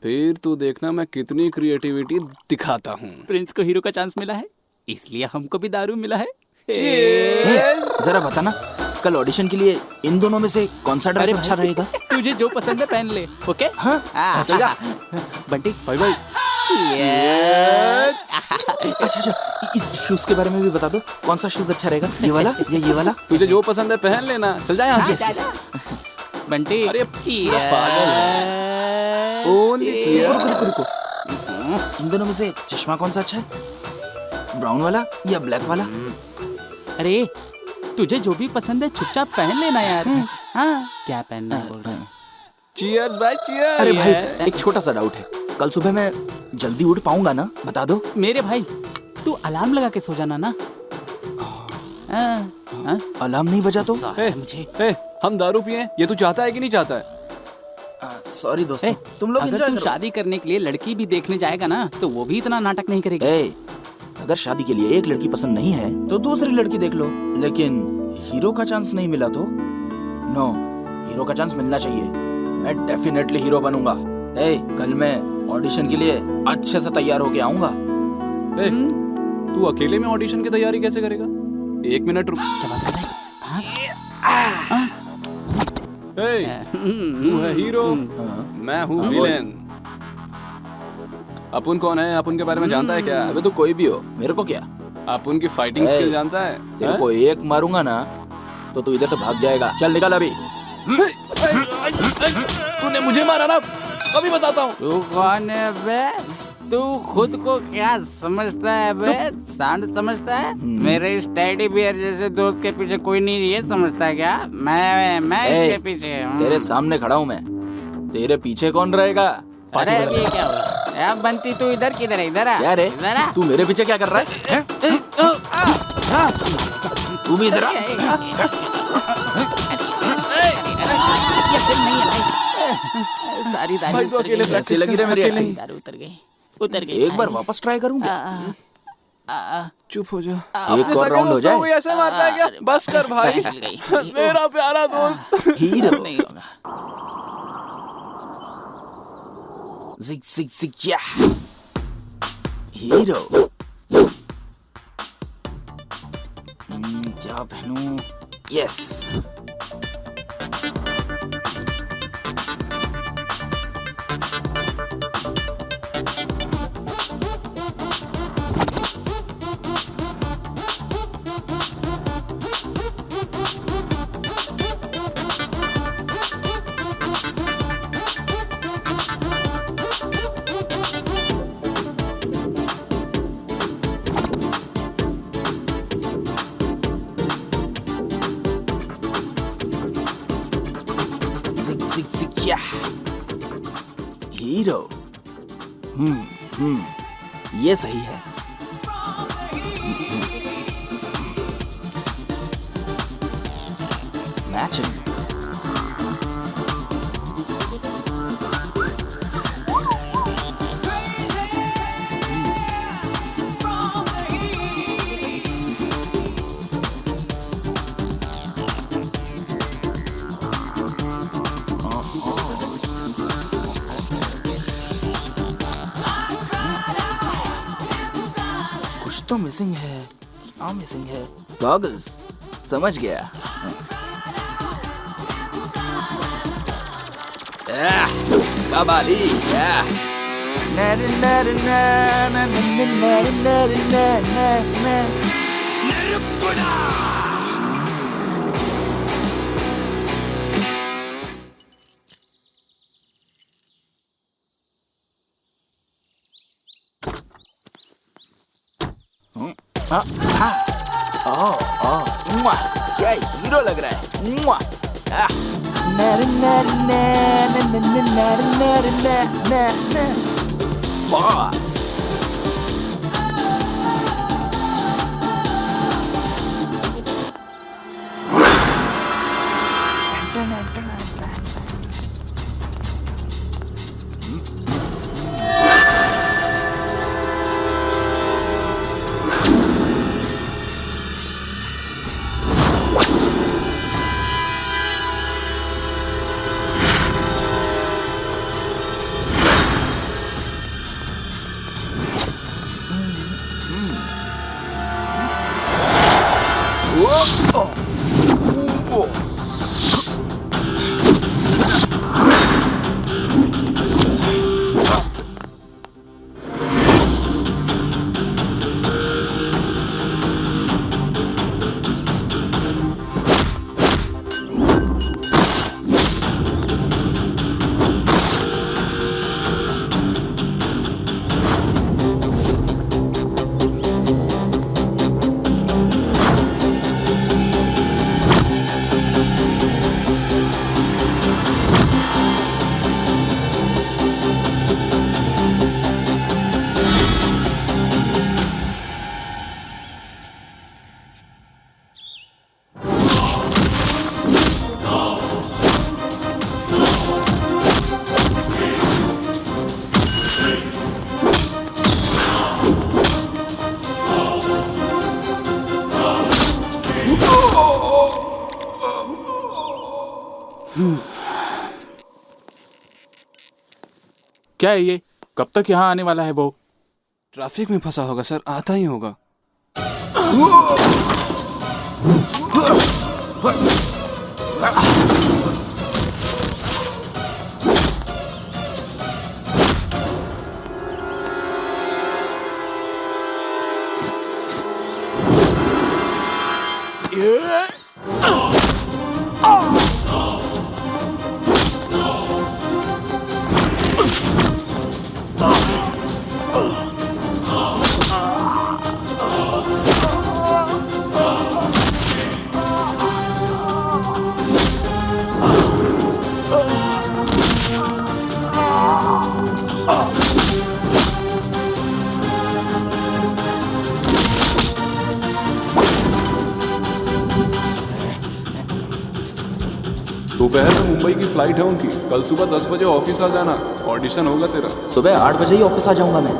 फिर तू देखना मैं कितनी क्रिएटिविटी दिखाता हूँ।
प्रिंस को हीरो का चांस मिला है, इसलिए हमको भी दारू मिला है।
जरा बताना, कल ऑडिशन के लिए इन दोनों में से कौन सा ड्रेस अच्छा रहेगा?
तुझे जो पसंद है पहन ले। ओके?
हाँ, चल जा।
Bunty, bye bye.
अच्छा, इस शूज के बारे में भी बता दो, कौन सा शूज अच्छा रहेगा? ये वाला या ये वाला?
तुझे जो पसंद है पहन लेना। चल जा यहाँ से।
बंटी,
अरे पागल है। ओनली
रुको। इन दोनों में से चश्मा कौन सा अच्छा है? ब्राउन वाला या ब्लैक वाला?
अरे तुझे जो भी पसंद है चुपचाप पहन लेना यार। हाँ, क्या पहनना बोल रहा है?
चीयर्स भाई, चीयर्स।
अरे भाई, एक छोटा सा डाउट है, कल सुबह मैं जल्दी उठ पाऊंगा ना? बता दो।
मेरे भाई, तू अलार्म लगा के सो जाना ना।
अलार्म नहीं बजा तो?
मुझे
हम दारू पिए, ये तू चाहता है कि नहीं चाहता है?
सॉरी दोस्तों, तुम लोग
अगर तू शादी करने के लिए लड़की भी देखने जाएगा ना, तो वो भी इतना नाटक नहीं करेगी।
अगर शादी के लिए एक लड़की पसंद नहीं है तो दूसरी लड़की देख लो, लेकिन हीरो का चांस नहीं मिला तो? नो, हीरो का चांस मिलना चाहिए। मैं डेफिनेटली हीरो बनूंगा। कल मैं ऑडिशन के लिए अच्छे से तैयार होके आऊंगा।
तू अकेले में ऑडिशन की तैयारी कैसे करेगा? एक मिनट रुक। तू है हीरो, मैं हूँ विलेन। अपुन कौन है? अपुन के बारे में जानता है क्या?
अबे तू कोई भी हो, मेरे को क्या?
अपुन की फाइटिंग स्किल जानता है?
तेरे को एक मारूंगा ना तो तू इधर से भाग जाएगा। चल निकल अभी।
तूने मुझे मारा ना, अभी बताता हूँ।
तू कौन है बे? तू खुद को क्या समझता है बे? सांड समझता है? मेरे इस टेडी बियर जैसे दोस्त के पीछे कोई नहीं ये समझता है क्या? मैं इसके पीछे हूँ।
तेरे सामने खड़ा हूँ मैं, तेरे पीछे कौन रहेगा?
अरे ये क्या हुआ? बंटी तू इधर किधर है? इधर आ।
क्या रे?
इधर आ।
तू मेरे पीछे क्या कर रहा है? तू भी इधर आ।
ये फिल्म नहीं है भाई। सारी दारू
भाई तो अकेले
कैसी लगी रे मेरी एक्टिंग?
दारू उतर गई।
एक बार वापस ट्राई करूंगा।
चुप हो जा।
एक और राउंड हो जाए।
ऐसे मारता है क्या? बस कर भाई। मेरा प्यारा दोस्त।
हीरो नहीं होगा। जिग जिग जिग या हीरो। क्या पहनूं? यस। हीरो। ये सही है। मैचिंग। कुछ तो मिसिंग है। क्या मिसिंग है? गॉगल्स। समझ गया। कबाली क्या हीरो लग रहा है। बॉस
क्या है ये? कब तक यहाँ आने वाला है वो?
ट्रैफिक में फंसा होगा सर, आता ही होगा।
दोपहर में मुंबई की फ्लाइट है उनकी, कल सुबह 10 बजे ऑफिस आ जाना, ऑडिशन होगा तेरा।
सुबह 8 बजे ही ऑफिस आ जाऊंगा मैं।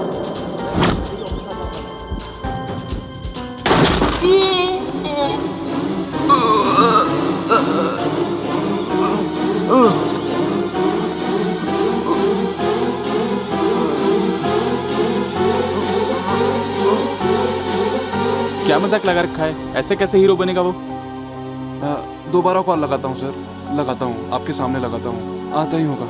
क्या मजाक लगा रखा है? ऐसे कैसे हीरो बनेगा वो?
दोबारा कॉल लगाता हूँ सर, लगाता हूँ, आपके सामने लगाता हूँ, आता ही होगा।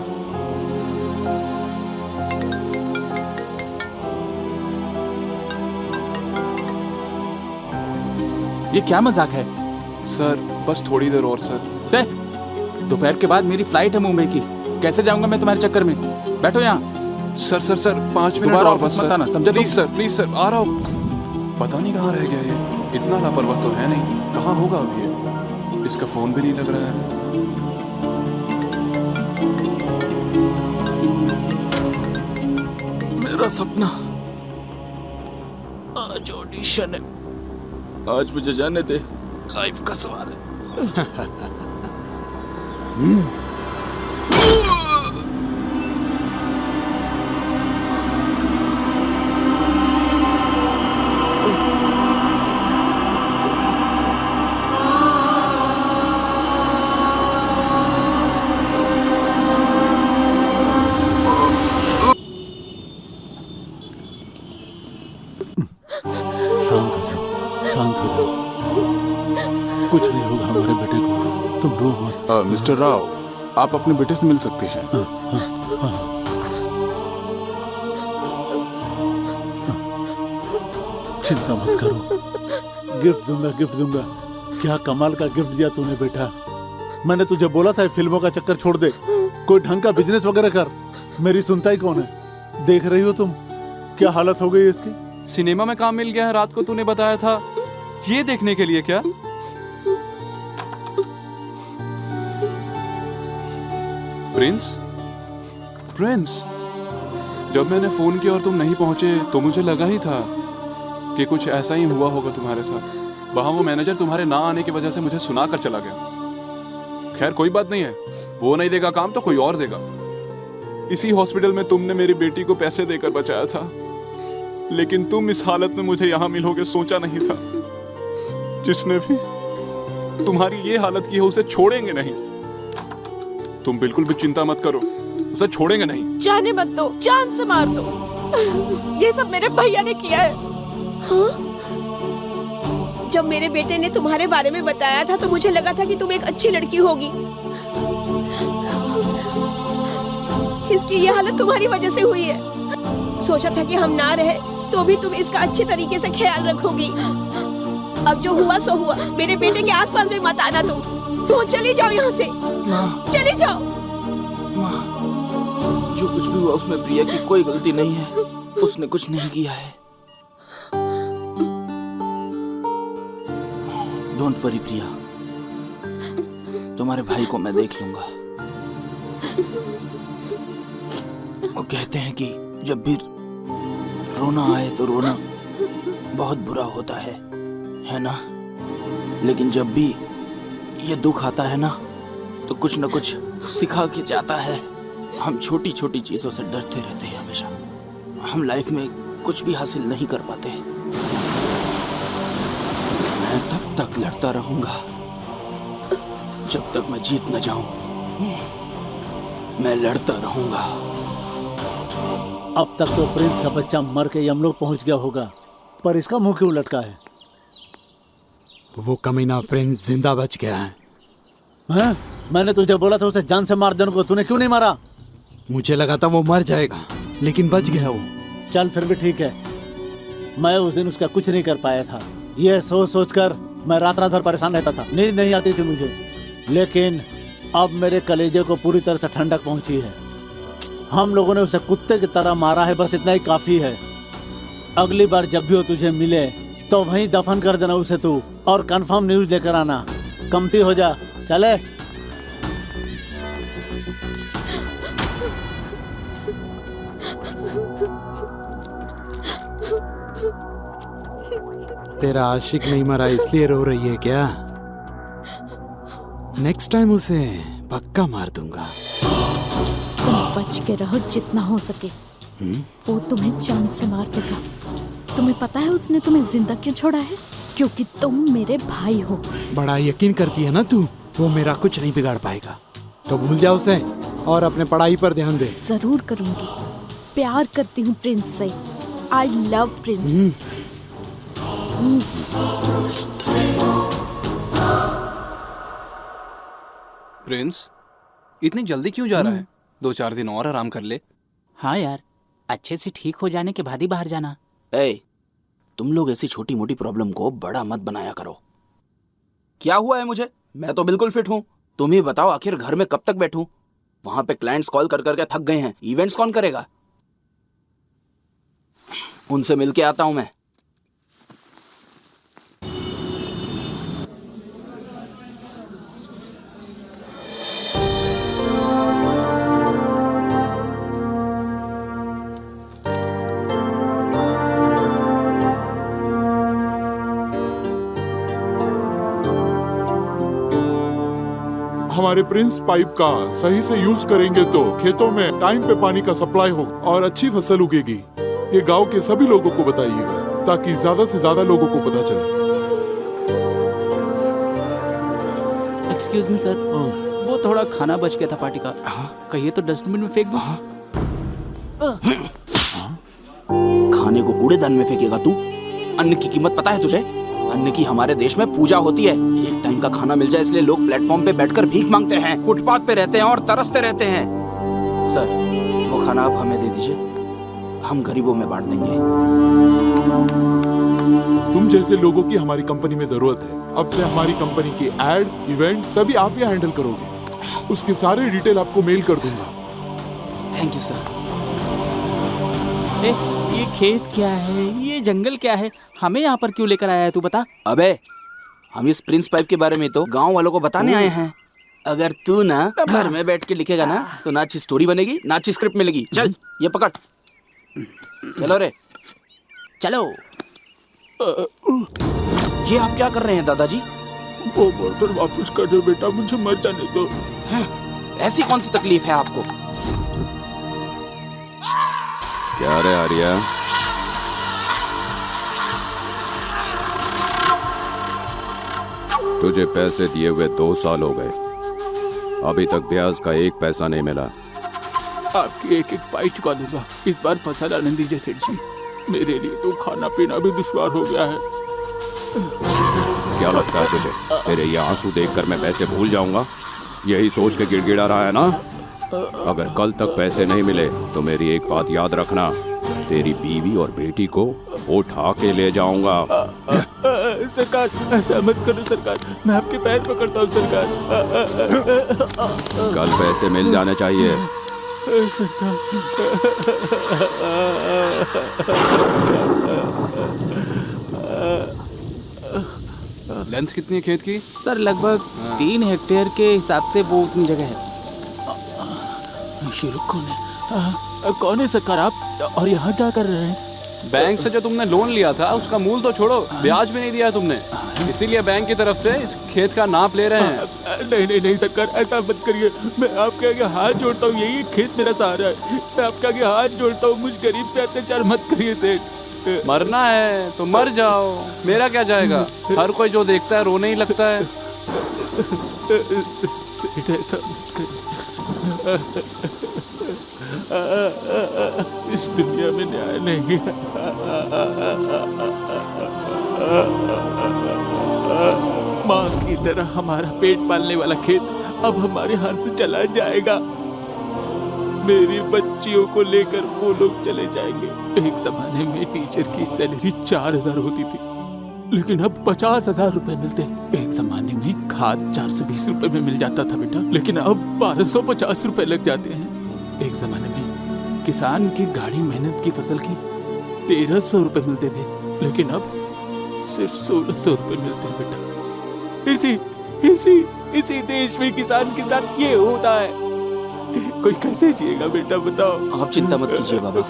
ये क्या मजाक है?
सर बस थोड़ी देर और सर।
तय दोपहर के बाद मेरी फ्लाइट है मुंबई की, कैसे जाऊंगा मैं तुम्हारे चक्कर में? बैठो यहाँ।
सर सर सर 5 मिनट
दोबारा
और
ऑफिस
बस
मत आना,
सर।
समझे?
प्लीज सर आ रहा हूँ। पता नहीं कहाँ रह गया ये, इतना लापरवाह तो है नहीं, कहाँ होगा अभी ये? इसका फोन भी नहीं लग रहा है।
मेरा सपना, आज ऑडिशन है, आज मुझे जाने दे, लाइफ का सवाल है।
शांत हो जाओ, कुछ नहीं होगा हमारे बेटे को, तुम रो मत।
मिस्टर राव, आप अपने बेटे से मिल सकते हैं।
चिंता मत करो, गिफ्ट दूंगा। क्या कमाल का गिफ्ट दिया तूने बेटा। मैंने तुझे बोला था फिल्मों का चक्कर छोड़ दे, कोई ढंग का बिजनेस वगैरह कर। मेरी सुनता ही कौन है। देख रही हो तुम क्या हालत हो गई है इसकी।
सिनेमा में काम मिल गया है, रात को तूने बताया था। ये देखने के लिए क्या?
प्रिंस, जब मैंने फोन किया और तुम नहीं पहुंचे तो मुझे लगा ही था कि कुछ ऐसा ही हुआ होगा तुम्हारे साथ। वहां वो मैनेजर तुम्हारे ना आने की वजह से मुझे सुना कर चला गया। खैर कोई बात नहीं है, वो नहीं देगा काम तो कोई और देगा। इसी हॉस्पिटल में तुमने मेरी बेटी को पैसे देकर बचाया था, लेकिन तुम इस हालत में मुझे यहाँ मिलोगे सोचा नहीं था। जिसने भी तुम्हारी ये हालत की है उसे छोड़ेंगे नहीं। तुम बिल्कुल भी चिंता मत करो, उसे छोड़ेंगे नहीं।
जाने मत दो, जान से मार दो। ये सब मेरे भैया ने किया है।
हाँ? जब मेरे बेटे ने तुम्हारे बारे में बताया था तो मुझे लगा था कि तुम एक अच्छी लड़की होगी। इसकी ये हालत तुम्हारी वजह से हुई है। सोचा था कि हम ना रहे तो भी तुम इसका अच्छे तरीके से ख्याल रखोगी। अब जो हुआ सो हुआ। मेरे बेटे के आसपास भी मत आना तुम। चली जाओ यहाँ से, चली जाओ।
जो कुछ भी हुआ उसमें प्रिया की कोई गलती नहीं है। उसने कुछ नहीं किया है। डोंट वरी प्रिया, तुम्हारे भाई को मैं देख लूंगा। वो कहते हैं कि जब भी रोना आए तो रोना बहुत बुरा होता है ना? लेकिन जब भी ये दुख आता है ना तो कुछ न कुछ सिखा के जाता है। हम छोटी छोटी चीजों से डरते रहते हैं हमेशा। हम लाइफ में कुछ भी हासिल नहीं कर पाते। मैं तब तक लड़ता रहूंगा जब तक मैं जीत न जाऊं। मैं लड़ता रहूंगा।
अब तक तो प्रिंस का बच्चा मर के यमलोक पहुंच गया होगा, पर इसका मुंह क्यों लटका है?
वो कमीना प्रिंस जिंदा बच गया है।
हैं? मैंने तुझे बोला था उसे जान से मार देने को, तूने क्यों नहीं मारा?
मुझे लगा था वो मर जाएगा, लेकिन बच गया वो।
चल फिर भी ठीक है। मैं उस दिन उसका कुछ नहीं कर पाया था। यह सोच सोच कर मैं रात रात भर परेशान रहता था, नींद नहीं आती थी मुझे। लेकिन अब मेरे कलेजे को पूरी तरह से ठंडक पहुंची है। हम लोगों ने उसे कुत्ते की तरह मारा है, बस इतना ही काफी है। अगली बार जब भी वो तुझे मिले तो वहीं दफन कर देना उसे तू, और कंफर्म न्यूज लेकर आना। कमती हो जा, चले।
तेरा आशिक नहीं मरा इसलिए रो रही है क्या? नेक्स्ट टाइम उसे पक्का मार दूंगा।
तुम बच के रहो जितना हो सके। वो तुम्हें जान से मार देगा। तुम्हें पता है उसने तुम्हें जिंदा क्यों छोड़ा है? क्योंकि तुम मेरे भाई हो।
बड़ा यकीन करती है ना तू, वो मेरा कुछ नहीं बिगाड़ पाएगा। तो भूल जा उसे और अपने पढ़ाई पर ध्यान दे।
जरूर करूंगी। प्यार करती हूँ प्रिंस से। I love Prince.
प्रिंस इतनी जल्दी क्यों जा रहा है? 2-4 दिन और आराम कर ले।
हाँ यार, अच्छे से ठीक हो जाने के बाद ही बाहर जाना।
तुम लोग ऐसी छोटी मोटी प्रॉब्लम को बड़ा मत बनाया करो। क्या हुआ है मुझे? मैं तो बिल्कुल फिट हूँ। तुम ही बताओ, आखिर घर में कब तक बैठूं? वहां पे क्लाइंट्स कॉल कर करके थक गए हैं। इवेंट्स कौन करेगा? उनसे मिलके आता हूं मैं।
हमारे प्रिंस पाइप का सही से यूज करेंगे तो खेतों में टाइम पे पानी का सप्लाई होगा और अच्छी फसल उगेगी। ये गांव के सभी लोगों को बताइएगा ताकि ज्यादा से ज्यादा लोगों को पता चले।
एक्सक्यूज मी सर, वो थोड़ा खाना बच गया था पार्टी का। कहिए तो डस्टबिन में फेंक दूं।
खाने को कूड़ेदान में फेंकेगा तू? अन्न की कीमत पता है तुझे? अन्न की हमारे देश में पूजा होती है। एक टाइम का खाना मिल जाए इसलिए लोग प्लेटफॉर्म पे बैठकर भीख मांगते हैं, फुटपाथ पे रहते हैं और तरसते रहते हैं। सर, वो खाना आप हमें दे दीजिए, हम गरीबों में बांट देंगे।
तुम जैसे लोगों की हमारी कंपनी में जरूरत है। अब से हमारी कंपनी की एड, इवेंट सभी आप ही हैंडल करोगे। उसके सारे डिटेल आपको मेल कर दूंगा।
Thank you sir.
ये खेत क्या है, ये जंगल क्या है, हमें यहाँ पर क्यों लेकर आया है तू बता।
अबे, हम इस प्रिंस पाइप के बारे में तो गांव वालों को बताने आए हैं। अगर तू ना घर में बैठ के लिखेगा ना तो ना अच्छी स्टोरी बनेगी ना अच्छी स्क्रिप्ट मिलेगी। चल ये पकड़, चलो रे
चलो।
ये आप क्या कर रहे हैं दादाजी?
वो बोतल वापस कर दो बेटा, मुझे मर जाने दो।
ऐसी कौन सी तकलीफ है आपको?
क्या रे आर्या, तुझे पैसे दिए हुए 2 साल हो गए, अभी तक ब्याज का 1 पैसा नहीं मिला।
आपकी एक एक पाई चुका दूंगा। इस बार फसल आने दीजिए सेठ जी, मेरे लिए तो खाना पीना भी दुश्वार हो गया है।
क्या लगता है तुझे तेरे ये आंसू देखकर मैं पैसे भूल जाऊंगा? यही सोच के गिड़गिड़ा रहा है ना? अगर कल तक पैसे नहीं मिले तो मेरी एक बात याद रखना, तेरी बीवी और बेटी को उठा के ले जाऊंगा।
सरकार, ऐसा मत करो सरकार, मैं आपके पैर पकड़ता हूँ सरकार।
कल पैसे मिल जाने चाहिए।
लेंथ कितनी है खेत की?
सर लगभग 3 हेक्टेयर के हिसाब से वो उतनी जगह है।
ये लोग कौन है? कौन है सरकार आप, और यहाँ क्या कर रहे हैं?
बैंक से जो तुमने लोन लिया था उसका मूल तो छोड़ो, ब्याज भी नहीं दिया तुमने, इसीलिए बैंक की तरफ से इस खेत का नाप ले रहे हैं।
नहीं नहीं नहीं सरकार, ऐसा मत करिए, मैं आपके आगे हाथ जोड़ता हूँ, यही खेत मेरा सहारा है, मैं आपके आगे हाथ जोड़ता हूँ, मुझ गरीब पे अत्याचार मत करिए सेठ।
मरना है तो मर जाओ, मेरा क्या जाएगा, हर कोई जो देखता है रोने ही लगता है।
सेठ ऐसा मत करिए, इस दुनिया में न्याय नहीं है। माँ की तरह हमारा पेट पालने वाला खेत अब हमारे हाथ से चला जाएगा। मेरी बच्चियों को लेकर वो लोग चले जाएंगे। एक जमाने में टीचर की सैलरी 4000 होती थी, लेकिन अब 50,000 रुपए मिलते हैं। एक जमाने में खाद 420 रुपए में मिल जाता था बेटा, लेकिन अब 1250 रुपए लग जाते हैं। एक जमाने में किसान की गाढ़ी मेहनत की फसल की 1300 रुपए मिलते थे, लेकिन अब सिर्फ 1600 रुपए मिलते हैं बेटा। इसी देश में किसान के साथ ये होता है। कोई कैसे जिएगा बेटा, बताओ।
आप चिंता मत कीजिए बाबा,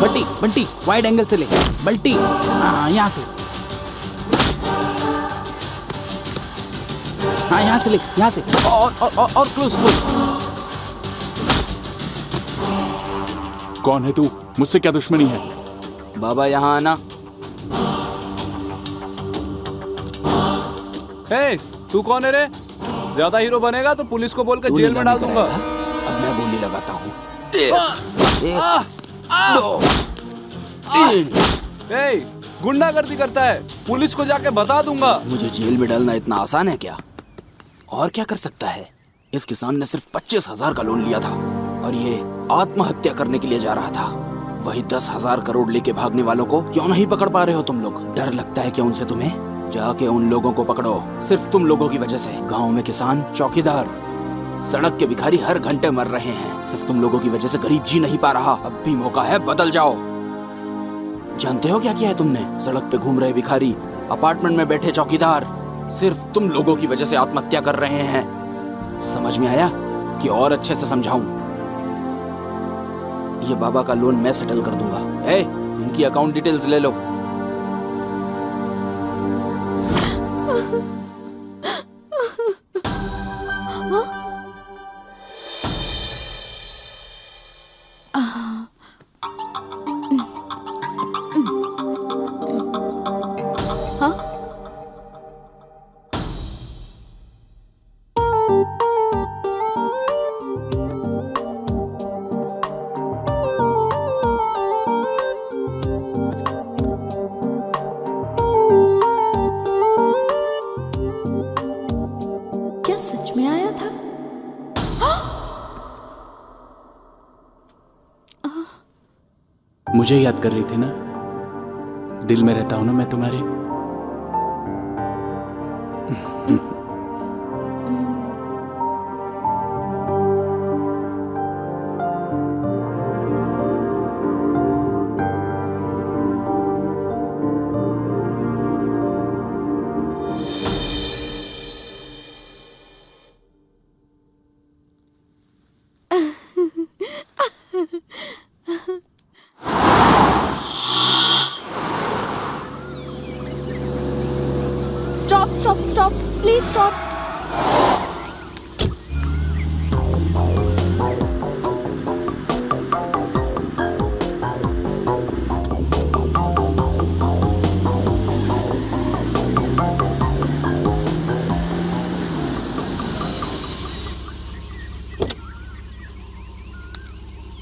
बंटी बंटी वाइड एंगल से ले, बंटी हाँ यहाँ से, हाँ यहाँ से ले, यहाँ से और क्लोज।
कौन है तू? मुझसे क्या दुश्मनी है?
बाबा यहाँ आना।
हे, तू कौन है रे? ज्यादा हीरो बनेगा तो पुलिस को बोलकर जेल में डाल दूंगा।
अब मैं गोली लगाता हूँ। 2 3।
ए, गुंडागर्दी करता है, पुलिस को जाके बता दूंगा।
मुझे जेल में डालना इतना आसान है क्या? और क्या कर सकता है? इस किसान ने सिर्फ 25,000 का लोन लिया था और ये आत्महत्या करने के लिए जा रहा था। वही 10,000 करोड़ लेके भागने वालों को क्यों नहीं पकड़ पा रहे हो तुम लोग? डर लगता है क्या उनसे तुम्हें? जाके उन लोगों को पकड़ो। सिर्फ तुम लोगों की वजह से गाँव में किसान, चौकीदार, सड़क के भिखारी हर घंटे मर रहे हैं। सिर्फ तुम लोगों की वजह से गरीब जी नहीं पा रहा। अब भी मौका है, बदल जाओ। जानते हो क्या किया है तुमने? सड़क पे घूम रहे भिखारी, अपार्टमेंट में बैठे चौकीदार, सिर्फ तुम लोगों की वजह से आत्महत्या कर रहे हैं। समझ में आया कि और अच्छे से समझाऊं? ये बाबा का लोन मैं सेटल कर दूंगा। इनकी अकाउंट डिटेल्स ले लो।
मुझे याद कर रही थी ना, दिल में रहता हूं ना मैं तुम्हारे।
Stop stop stop, please stop.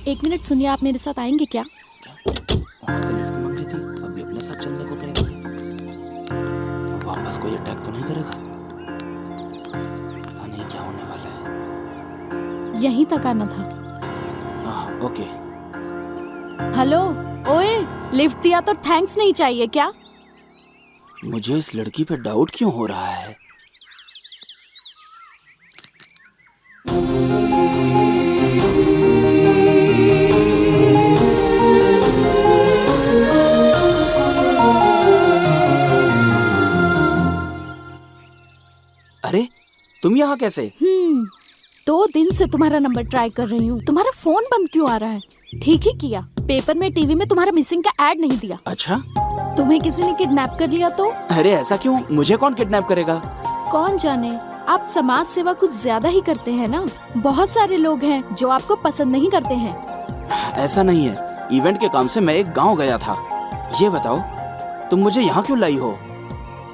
एक मिनट सुनिए, आप मेरे साथ आएंगे क्या?
वहाँ तो लिफ्ट मांग रही थी, अभी अपने साथ चलने को तैयार है। वापस कोई अटैक तो नहीं करेगा? पता नहीं क्या होने वाला है।
यहीं तक आना था।
ओके।
हेलो, ओए, लिफ्ट दिया तो थैंक्स नहीं चाहिए क्या?
मुझे इस लड़की पे डाउट क्यों हो रहा है? अरे तुम यहाँ कैसे?
2 दिन से तुम्हारा नंबर ट्राई कर रही हूँ। तुम्हारा फोन बंद क्यों आ रहा है? ठीक ही किया, पेपर में टीवी में तुम्हारा मिसिंग का ऐड नहीं दिया।
अच्छा,
तुम्हें किसी ने किडनैप कर लिया तो?
अरे ऐसा क्यों? मुझे कौन किडनैप करेगा?
कौन जाने, आप समाज सेवा कुछ ज्यादा ही करते हैं ना। बहुत सारे लोग हैं जो आपको पसंद नहीं करते हैं।
ऐसा नहीं है, इवेंट के काम से मैं एक गांव गया था। ये बताओ, तुम मुझे यहाँ क्यों लाई हो?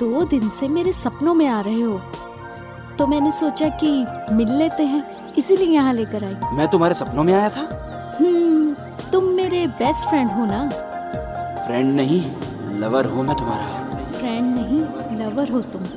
2 दिन से मेरे सपनों में आ रहे हो, तो मैंने सोचा कि मिल लेते हैं, इसीलिए यहाँ लेकर आई।
मैं तुम्हारे सपनों में आया था?
तुम मेरे बेस्ट फ्रेंड हो ना?
फ्रेंड नहीं, लवर हूँ मैं तुम्हारा।
फ्रेंड नहीं, लवर हो तुम।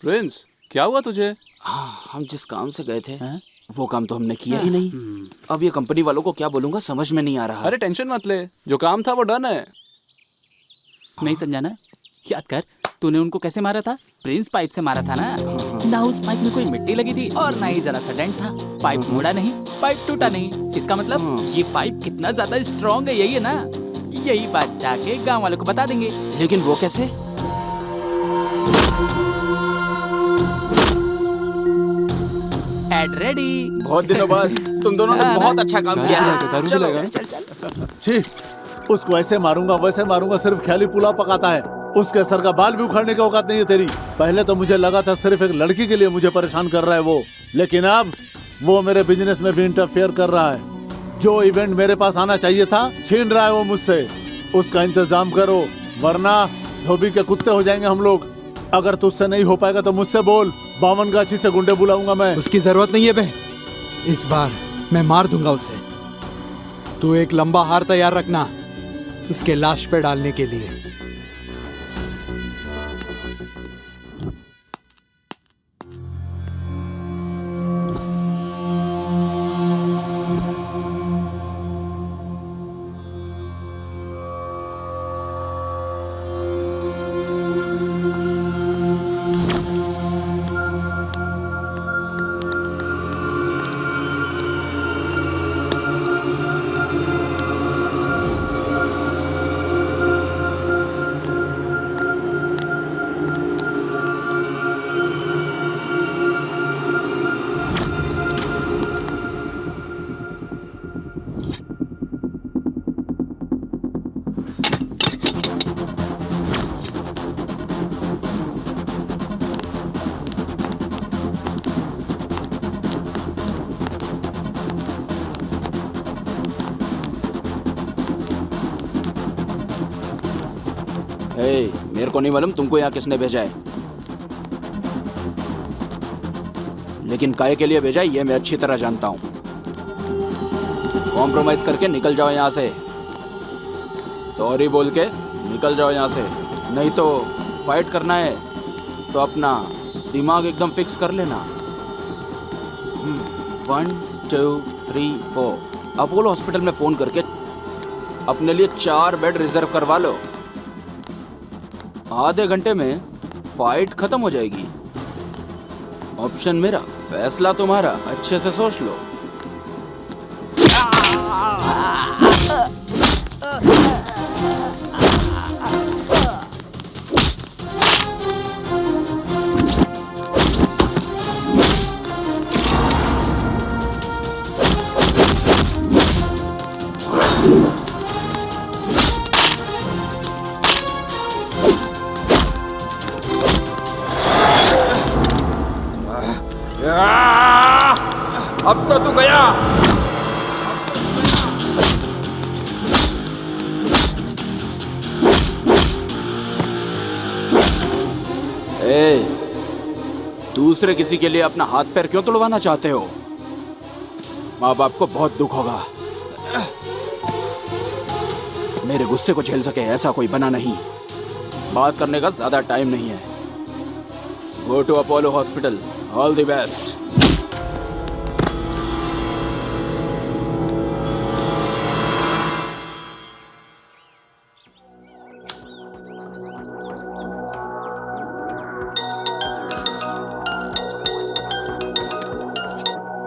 प्रिंस, क्या हुआ तुझे?
हम जिस काम से गए थे वो काम तो हमने किया ही नहीं। अब ये कंपनी वालों को क्या बोलूंगा समझ में नहीं आ रहा।
अरे टेंशन मत ले, जो काम था वो डन है।
नहीं समझा ना? याद कर, तूने उनको कैसे मारा था? प्रिंस पाइप से मारा था ना? ना उस पाइप में कोई मिट्टी लगी थी और ना ही जरा सा डेंट था। पाइप मुड़ा नहीं, पाइप टूटा नहीं। इसका मतलब ये पाइप कितना ज्यादा स्ट्रॉन्ग है, यही है ना? यही बात जाके गांव वालों को बता देंगे।
लेकिन वो कैसे?
Ad ready.
बहुत दिनों बाद तुम दोनों ने बहुत अच्छा काम किया है।
चलो चल चल।
छी, उसको ऐसे मारूंगा वैसे मारूंगा, सिर्फ ख्याली पुलाव पकाता है। उसके सर का बाल भी उखाड़ने की औकात नहीं है तेरी। पहले तो मुझे लगा था सिर्फ एक लड़की के लिए मुझे परेशान कर रहा है वो, लेकिन अब वो मेरे बिजनेस में भी इंटरफेयर कर रहा है। जो इवेंट मेरे पास आना चाहिए था छीन रहा है वो मुझसे। उसका इंतजाम करो वरना धोबी के कुत्ते हो जाएंगे हम लोग। अगर तुझसे नहीं हो पाएगा तो मुझसे बोल, 52 गाछी से गुंडे बुलाऊंगा मैं।
उसकी जरूरत नहीं है बे, इस बार मैं मार दूंगा उसे। तू एक लंबा हार तैयार रखना उसके लाश पे डालने के लिए।
मेरे को नहीं मालूम तुमको यहाँ किसने भेजा है, लेकिन काहे के लिए भेजा है ये मैं अच्छी तरह जानता हूँ। कॉम्प्रोमाइज करके निकल जाओ यहाँ से। सॉरी बोल के निकल जाओ यहाँ से, नहीं तो फाइट करना है तो अपना दिमाग एकदम फिक्स कर लेना। 1 2 3 4 अपोलो हॉस्पिटल में फोन करके अपने लिए 4 बेड रिजर्व करवा लो। आधे घंटे में फाइट खत्म हो जाएगी। ऑप्शन मेरा, फैसला तुम्हारा, अच्छे से सोच लो। अब तो तू गया। दूसरे किसी के लिए अपना हाथ पैर क्यों तोड़वाना चाहते हो? माँ बाप को बहुत दुख होगा। मेरे गुस्से को झेल सके ऐसा कोई बना नहीं। बात करने का ज्यादा टाइम नहीं है। Go to Apollo hospital. All the best.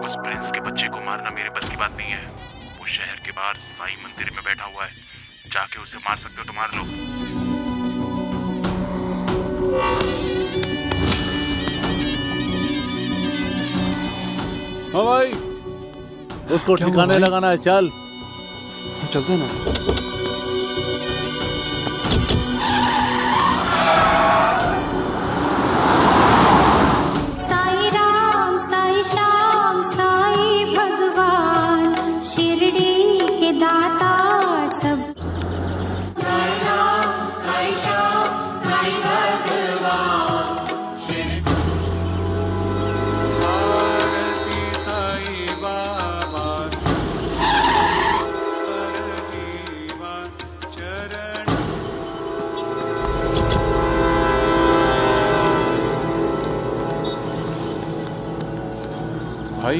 उस प्रिंस के बच्चे को मारना मेरे बस की बात नहीं है। वो शहर के बाहर साईं मंदिर में बैठा हुआ है, जाके उसे मार सकते हो तो मार लो।
हाँ भाई, उसको ठिकाने लगाना है। चल
चलते ना।
साई राम साई श्याम साई भगवान शिरडी के दाता सब। साई राम साई श्याम साई भगवान
साई बाबा
भाई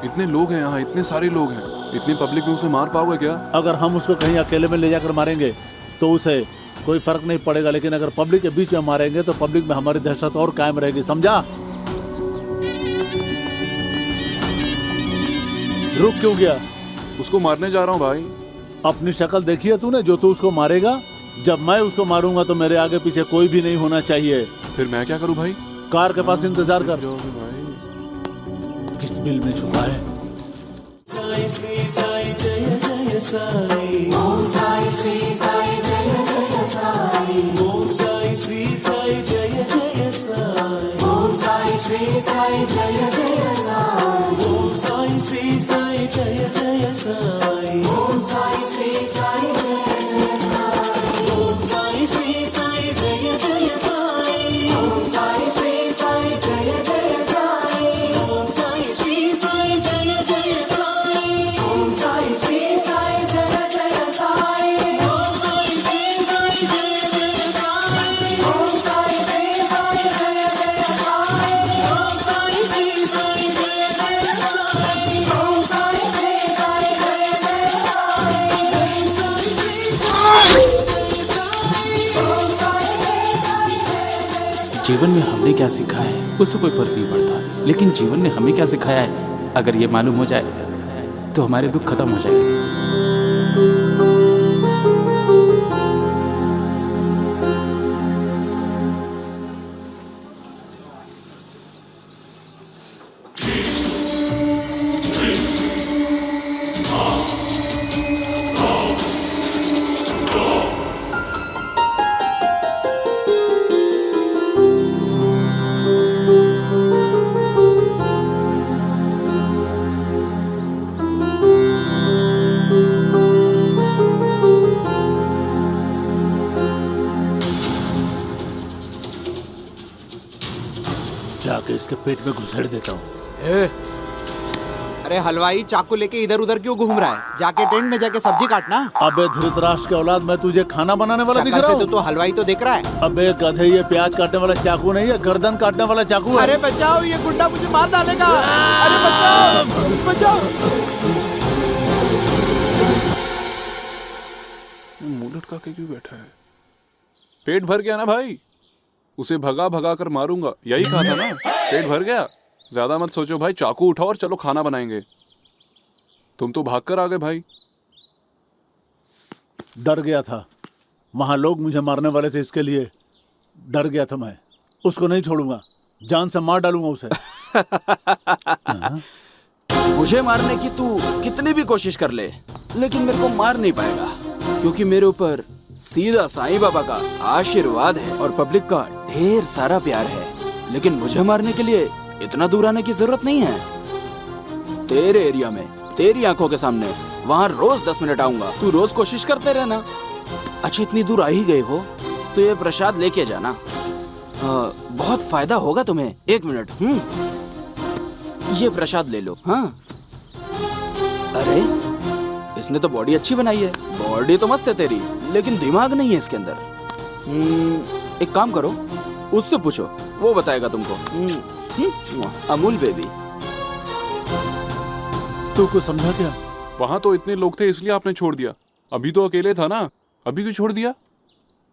इतने लोग हैं यहाँ, इतने सारे लोग हैं, इतनी पब्लिक में उसे मार पाओगे क्या?
अगर हम उसको कहीं अकेले में ले जाकर मारेंगे तो उसे कोई फर्क नहीं पड़ेगा, लेकिन अगर पब्लिक के बीच में मारेंगे तो पब्लिक में हमारी दहशत और कायम रहेगी, समझा? रुक क्यों गया?
उसको मारने जा रहा हूँ भाई।
अपनी शक्ल देखी है तूने जो तू उसको मारेगा? जब मैं उसको मारूंगा तो मेरे आगे पीछे कोई भी नहीं होना चाहिए।
फिर मैं क्या करूँ भाई?
कार के पास इंतजार कर।
भाई
किस बिल में छुपा है?
साई श्री साई जय जय साई, ओम साई श्री साई जय जय साई, ओम साई श्री साई जय जय साई, ओम साई श्री साई जय जय साई, ओम साई श्री साई जय जय साई, ओम साई श्री साई जय जय साई, ओम साई श्री साई जय जय साई, ओम साई श्री साई जय जय साई, ओम साई श्री साई जय जय साई, ओम साई श्री साई जय जय साई, ओम साई श्री साई जय जय साई, ओम साई श्री साई जय जय साई, ओम साई श्री साई जय जय साई, ओम साई श्री साई जय जय साई, ओम साई श्री साई।
जीवन में हमने क्या सीखा है उससे कोई फर्क नहीं पड़ता, लेकिन जीवन ने हमें क्या सिखाया है अगर ये मालूम हो जाए तो हमारे दुख खत्म हो जाएंगे।
जाके इसके पेट में घुसेड़ देता हूँ।
अरे हलवाई चाकू लेके इधर उधर क्यों घूम रहा है? जाके टेंट में जाके सब्जी काटना।
अबे धृतराष्ट्र के औलाद, मैं तुझे खाना बनाने वाला दिख रहा हूँ?
तो हलवाई तो दिख रहा है।
अबे गधे, ये प्याज काटने वाला चाकू नहीं है, गर्दन काटने वाला चाकू है।
अरे बचाओ, ये गुंडा मुझे मार डालेगा। अरे बचाओ बचाओ।
मुंह लटका के क्यों बैठा है? पेट भर गया ना भाई? उसे भगा भगा कर मारूंगा, यही कहा था ना? पेट भर गया? ज्यादा मत सोचो भाई, चाकू उठाओ और चलो खाना बनाएंगे। तुम तो भाग कर आ गए भाई।
डर गया था, वहां लोग मुझे मारने वाले थे, इसके लिए डर गया था मैं। उसको नहीं छोड़ूंगा, जान से मार डालूंगा उसे।
मुझे मारने की तू कितनी भी कोशिश कर ले, लेकिन मेरे को मार नहीं पाएगा, क्योंकि मेरे ऊपर सीधा साईं बाबा का आशीर्वाद है और पब्लिक का ढेर सारा प्यार है। लेकिन मुझे मारने के लिए इतना दूर आने की जरूरत नहीं है। तेरे एरिया में, तेरी आंखों के सामने, वहाँ रोज 10 मिनट आऊंगा। तू रोज कोशिश करते रहना। अच्छा, इतनी दूर आ ही गए हो तो ये प्रसाद लेके जाना, बहुत फायदा होगा तुम्हें। 1 मिनट। ये प्रसाद ले लो। हाँ, अरे इसने तो बॉडी अच्छी बनाई है। बॉडी तो मस्त है तेरी, लेकिन दिमाग नहीं है इसके अंदर। एक काम करो, उससे पूछो, वो बताएगा तुमको। अमूल बेबी।
तू कुछ समझा क्या?
वहां तो इतने लोग थे इसलिए आपने छोड़ दिया। अभी तो अकेले था ना, अभी क्यों छोड़ दिया?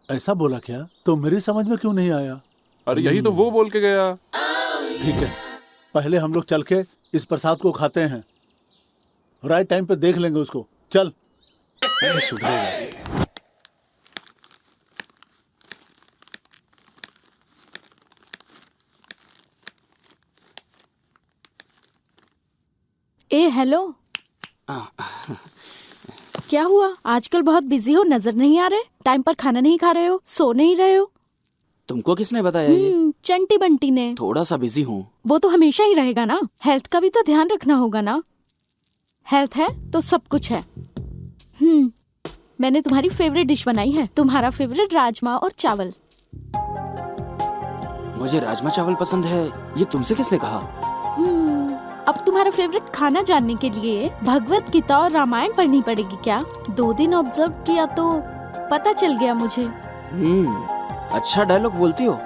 ऐसा बोला क्या? तो मेरी समझ में क्यों नहीं आया?
अरे यही तो वो बोल के गया।
ठीक है, पहले हम लोग चल के इस प्रसाद को खाते हैं, राइट टाइम पे देख लेंगे उसको। चल।
सुधरेगा।
ए हेलो, क्या हुआ? आजकल बहुत बिजी हो, नजर नहीं आ रहे? टाइम पर खाना नहीं खा रहे हो, सो नहीं रहे हो?
तुमको किसने बताया ये?
चंटी बंटी ने।
थोड़ा सा बिजी हूँ।
वो तो हमेशा ही रहेगा ना, हेल्थ का भी तो ध्यान रखना होगा ना। हेल्थ है तो सब कुछ है। मैंने तुम्हारी फेवरेट डिश बनाई है, तुम्हारा फेवरेट राजमा और चावल।
मुझे राजमा चावल पसंद है, ये तुमसे किसने कहा?
अब तुम्हारा फेवरेट खाना जानने के लिए भगवत गीता और रामायण पढ़नी पड़ेगी क्या? 2 दिन ऑब्जर्व किया तो पता चल गया मुझे।
अच्छा डायलॉग बोलती हो,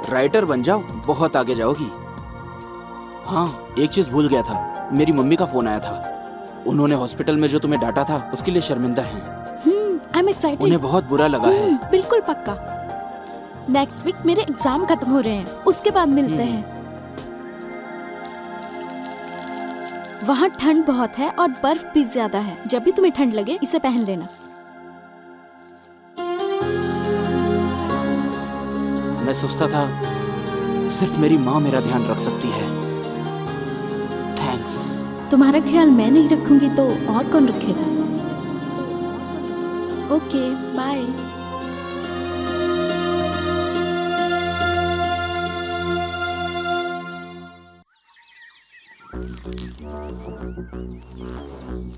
राइटर बन जाओ, बहुत आगे जाओगी। हाँ, एक चीज भूल गया था, मेरी मम्मी का फोन आया था। उन्होंने हॉस्पिटल में जो तुम्हें डांटा था उसके लिए शर्मिंदा हैं।
I am excited.
उन्हें बहुत बुरा लगा है।
बिल्कुल पक्का। नेक्स्ट वीक मेरे एग्जाम खत्म हो रहे हैं, उसके बाद मिलते हैं। वहाँ ठंड बहुत है और बर्फ भी ज्यादा है। जब भी तुम्हें ठंड लगे इसे पहन लेना।
मैं सोचता था सिर्फ मेरी माँ मेरा ध्यान रख सकती है। थैंक्स।
तुम्हारा ख्याल मैं नहीं रखूंगी तो और कौन रखेगा? Okay, bye.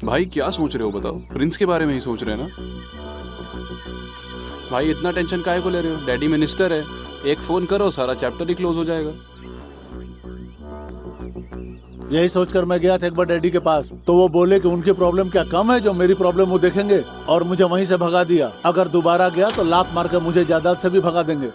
भाई क्या सोच रहे हो बताओ? प्रिंस के बारे में ही सोच रहे हैं ना? भाई इतना टेंशन काहे को ले रहे हो? डैडी मिनिस्टर है, एक फोन करो सारा चैप्टर ही क्लोज हो जाएगा।
यही सोचकर मैं गया था एक बार डैडी के पास, तो वो बोले कि उनकी प्रॉब्लम क्या कम है जो मेरी प्रॉब्लम वो देखेंगे, और मुझे वहीं से भगा दिया। अगर दोबारा गया तो लात मारकर मुझे जायदाद से भी भगा देंगे।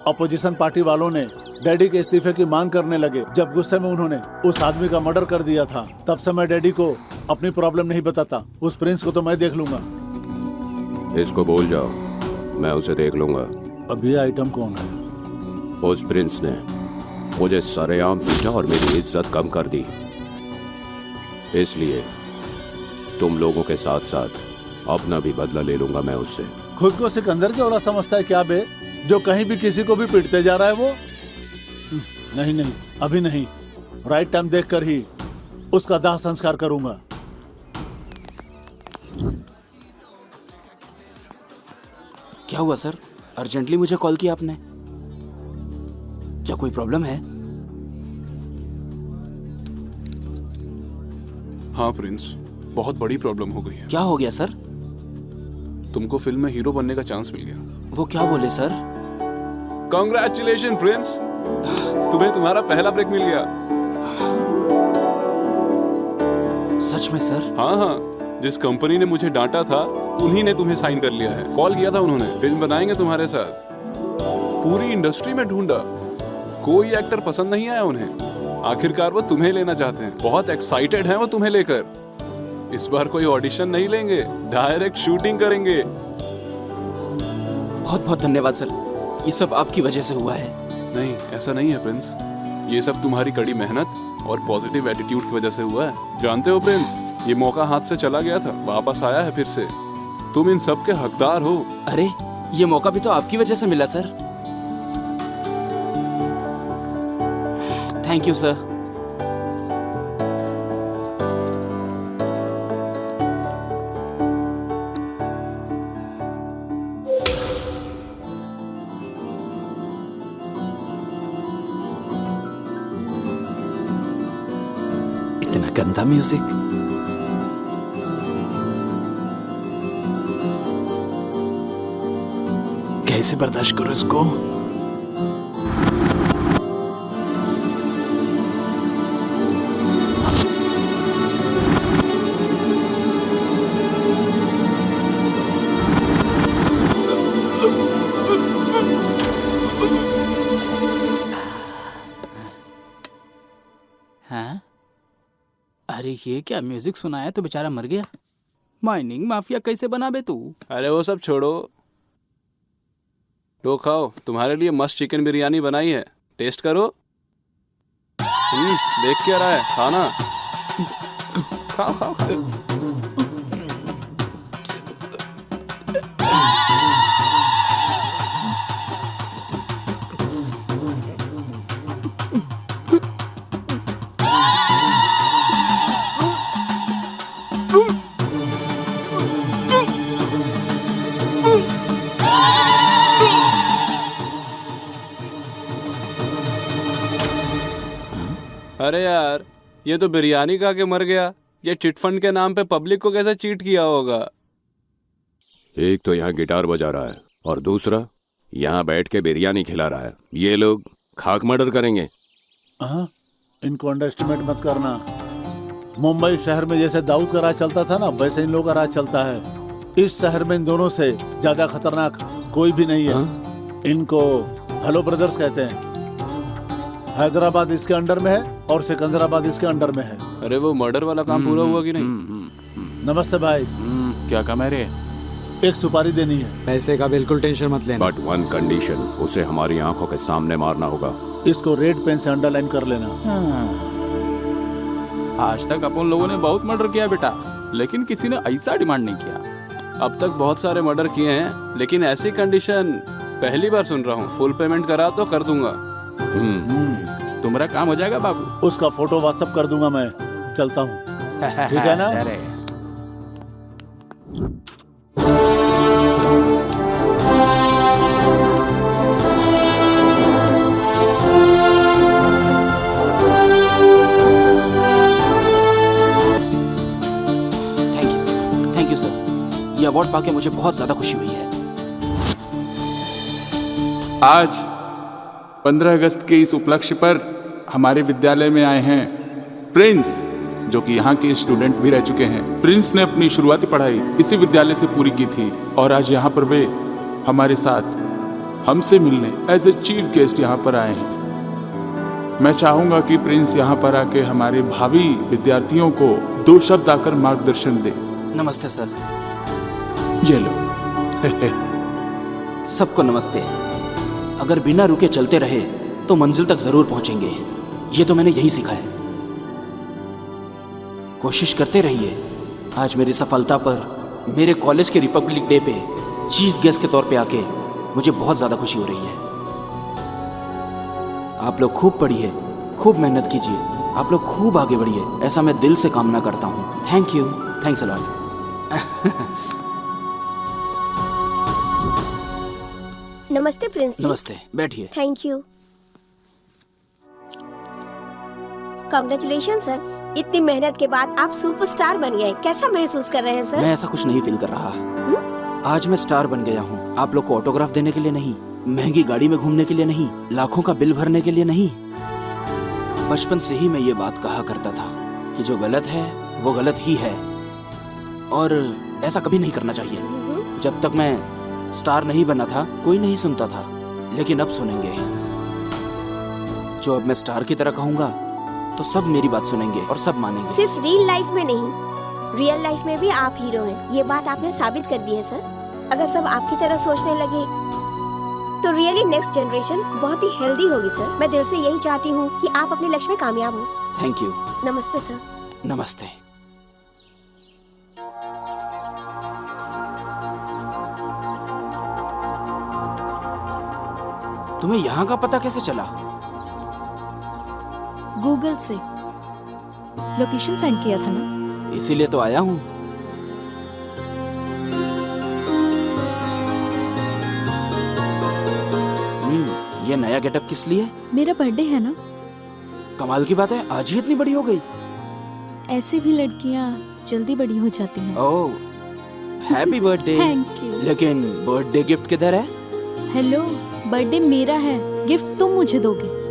अपोजिशन पार्टी वालों ने डैडी के इस्तीफे की मांग करने लगे। जब गुस्से में उन्होंने उस आदमी का मर्डर कर दिया था, तब से मैं डैडी को अपनी प्रॉब्लम नहीं बताता। उस प्रिंस को तो मैं देख लूंगा।
इसको बोल जाओ, मैं उसे देख लूंगा।
अब ये आइटम कौन है?
उस प्रिंस ने मुझे सरेआम पीटा और मेरी इज्जत कम कर दी। इसलिए तुम लोगों के साथ साथ अपना भी बदला ले लूंगा मैं उससे।
खुद को सिकंदर के औलाद समझता है क्या बे, जो कहीं भी किसी को भी पीटते जा रहा है वो? नहीं नहीं, अभी नहीं। राइट टाइम देखकर ही उसका दाह संस्कार करूंगा।
क्या हुआ सर? अर्जेंटली मुझे कॉल किया आपने? क्या कोई प्रॉब्लम है?
हाँ प्रिंस, बहुत बड़ी प्रॉब्लम हो गई है।
क्या हो गया सर?
तुमको फिल्म में हीरो बनने का चांस मिल गया।
वो क्या बोले सर?
कांग्रेचुलेशन प्रिंस, तुम्हें तुम्हारा पहला ब्रेक मिल गया।
सच में सर?
हाँ हाँ, जिस कंपनी ने मुझे डांटा था उन्हीं ने तुम्हें साइन कर लिया है। कॉल किया था उन्होंने, फिल्म बनाएंगे तुम्हारे साथ। पूरी इंडस्ट्री में ढूंढा, कोई एक्टर पसंद नहीं आया उन्हें। आखिरकार वो तुम्हें लेना चाहते हैं। बहुत एक्साइटेड हैं वो तुम्हें लेकर। इस बार कोई ऑडिशन नहीं लेंगे, डायरेक्ट शूटिंग करेंगे।
बहुत बहुत धन्यवाद सर, ये सब आपकी वजह से हुआ है।
नहीं, ऐसा नहीं है प्रिंस, ये सब तुम्हारी कड़ी मेहनत और पॉजिटिव एटीट्यूड की वजह से हुआ है। जानते हो प्रिंस, ये मौका हाथ से चला गया था, वापस आया है फिर से। तुम इन सब के हकदार हो।
अरे ये मौका भी तो आपकी वजह से मिला सर। Thank you sir. इतना गंदा म्यूजिक। कैसे बर्दाश्त करूं इसको?
हाँ? अरे ये क्या म्यूजिक सुनाया तो बेचारा मर गया। माइनिंग माफिया कैसे बना बे तू?
अरे वो सब छोड़ो, लो खाओ, तुम्हारे लिए मस्त चिकन बिरयानी बनाई है, टेस्ट करो। देख क्या रहा है, खाना खाओ खाओ खाओ। अरे यार, ये तो बिरयानी खा के मर गया। ये चिटफंड के नाम पे पब्लिक को कैसे चीट किया होगा।
एक तो यहाँ गिटार बजा रहा है और दूसरा यहाँ बैठ के बिरयानी खिला रहा है। ये लोग खाक मर्डर करेंगे।
हाँ, इनको अंडर एस्टिमेट मत करना। मुंबई शहर में जैसे दाऊद का राज चलता था ना, वैसे इन लोगों का राज चलता है। इस शहर में इन दोनों से ज्यादा खतरनाक कोई भी नहीं है। इनको हेलो ब्रदर्स कहते हैं। हैदराबाद इसके अंडर में है और सिकंदराबाद इसके अंडर में है।
अरे वो मर्डर वाला काम पूरा हुआ कि नहीं?
नमस्ते भाई।
क्या काम है रे?
एक सुपारी देनी है।
पैसे का बिल्कुल टेंशन मत लेना।
बट वन कंडीशन, उसे हमारी आंखों के सामने मारना होगा।
इसको रेड पेन से अंडरलाइन कर लेना।
आज तक अपन लोगों ने बहुत मर्डर किया बेटा, लेकिन किसी ने ऐसा डिमांड नहीं किया।
अब तक बहुत सारे मर्डर किए हैं, लेकिन ऐसी कंडीशन पहली बार सुन रहा हूँ। फुल पेमेंट करा तो कर दूंगा।
तुम्हारा काम हो जाएगा बाबू।
उसका फोटो व्हाट्सएप कर दूंगा मैं। चलता हूँ, ठीक है ना?
अरे
थैंक यू सर। ये अवार्ड पाके मुझे बहुत ज्यादा खुशी हुई है।
आज 15 अगस्त के इस उपलक्ष्य पर हमारे विद्यालय में आए हैं प्रिंस, जो कि यहाँ के स्टूडेंट भी रह चुके हैं। प्रिंस ने अपनी शुरुआती पढ़ाई इसी विद्यालय से पूरी की थी और आज यहाँ पर वे हमारे साथ हमसे मिलने एज ए चीफ गेस्ट यहाँ पर आए हैं। मैं चाहूँगा कि प्रिंस यहाँ पर आके हमारे भावी विद्यार्थियों को 2 शब्द आकर मार्गदर्शन दे।
नमस्ते सर।
ये लो।
सबको नमस्ते। अगर बिना रुके चलते रहे तो मंजिल तक जरूर पहुंचेंगे, ये तो मैंने यही सीखा है। कोशिश करते रहिए। आज मेरी सफलता पर मेरे कॉलेज के रिपब्लिक डे पे चीफ गेस्ट के तौर पे आके मुझे बहुत ज्यादा खुशी हो रही है। आप लोग खूब पढ़िए, खूब मेहनत कीजिए, आप लोग खूब आगे बढ़िए, ऐसा मैं दिल से कामना करता हूँ। Thank you, thanks a lot.
नमस्ते प्रिंस जी।
नमस्ते, बैठिए।
Thank you. कांग्रेचुलेशन सर, इतनी मेहनत के बाद आप सुपरस्टार बन गए। कैसा महसूस कर रहे हैं सर?
मैं ऐसा कुछ नहीं फील कर रहा। आज मैं स्टार बन गया हूँ। आप लोग को ऑटोग्राफ देने के लिए नहीं, महंगी गाड़ी में घूमने के लिए नहीं, लाखों का बिल भरने के लिए नहीं। बचपन से ही मैं ये बात कहा करता था कि जो गलत है वो गलत ही है, और ऐसा कभी नहीं करना चाहिए। जब तक मैं स्टार नहीं बना था कोई नहीं सुनता था, लेकिन अब सुनेंगे। जो अब मैं स्टार की तरह कहूँगा तो सब मेरी बात सुनेंगे और सब मानेंगे।
सिर्फ रियल लाइफ में नहीं, रियल लाइफ में भी आप हीरो हैं। ये बात आपने साबित कर दी है सर। अगर सब आपकी तरह सोचने लगे तो रियली नेक्स्ट जनरेशन बहुत ही हेल्दी होगी सर। मैं दिल से यही चाहती हूँ कि आप अपने लक्ष्य में कामयाब हो।
Thank you.
नमस्ते सर।
नमस्ते। तुम्हें यहाँ का पता कैसे चला?
गूगल से लोकेशन सेंड किया था ना,
इसीलिए तो आया हूँ। ये नया गेटअप किस लिए?
मेरा बर्थडे है ना।
कमाल की बात है, आज ही इतनी बड़ी हो गई।
ऐसे भी लड़कियाँ जल्दी बड़ी हो जाती हैं।
ओह, हैप्पी बर्थडे।
Thank you.
लेकिन बर्थडे गिफ्ट किधर है?
हेलो, बर्थडे मेरा है, गिफ्ट तुम मुझे दोगे।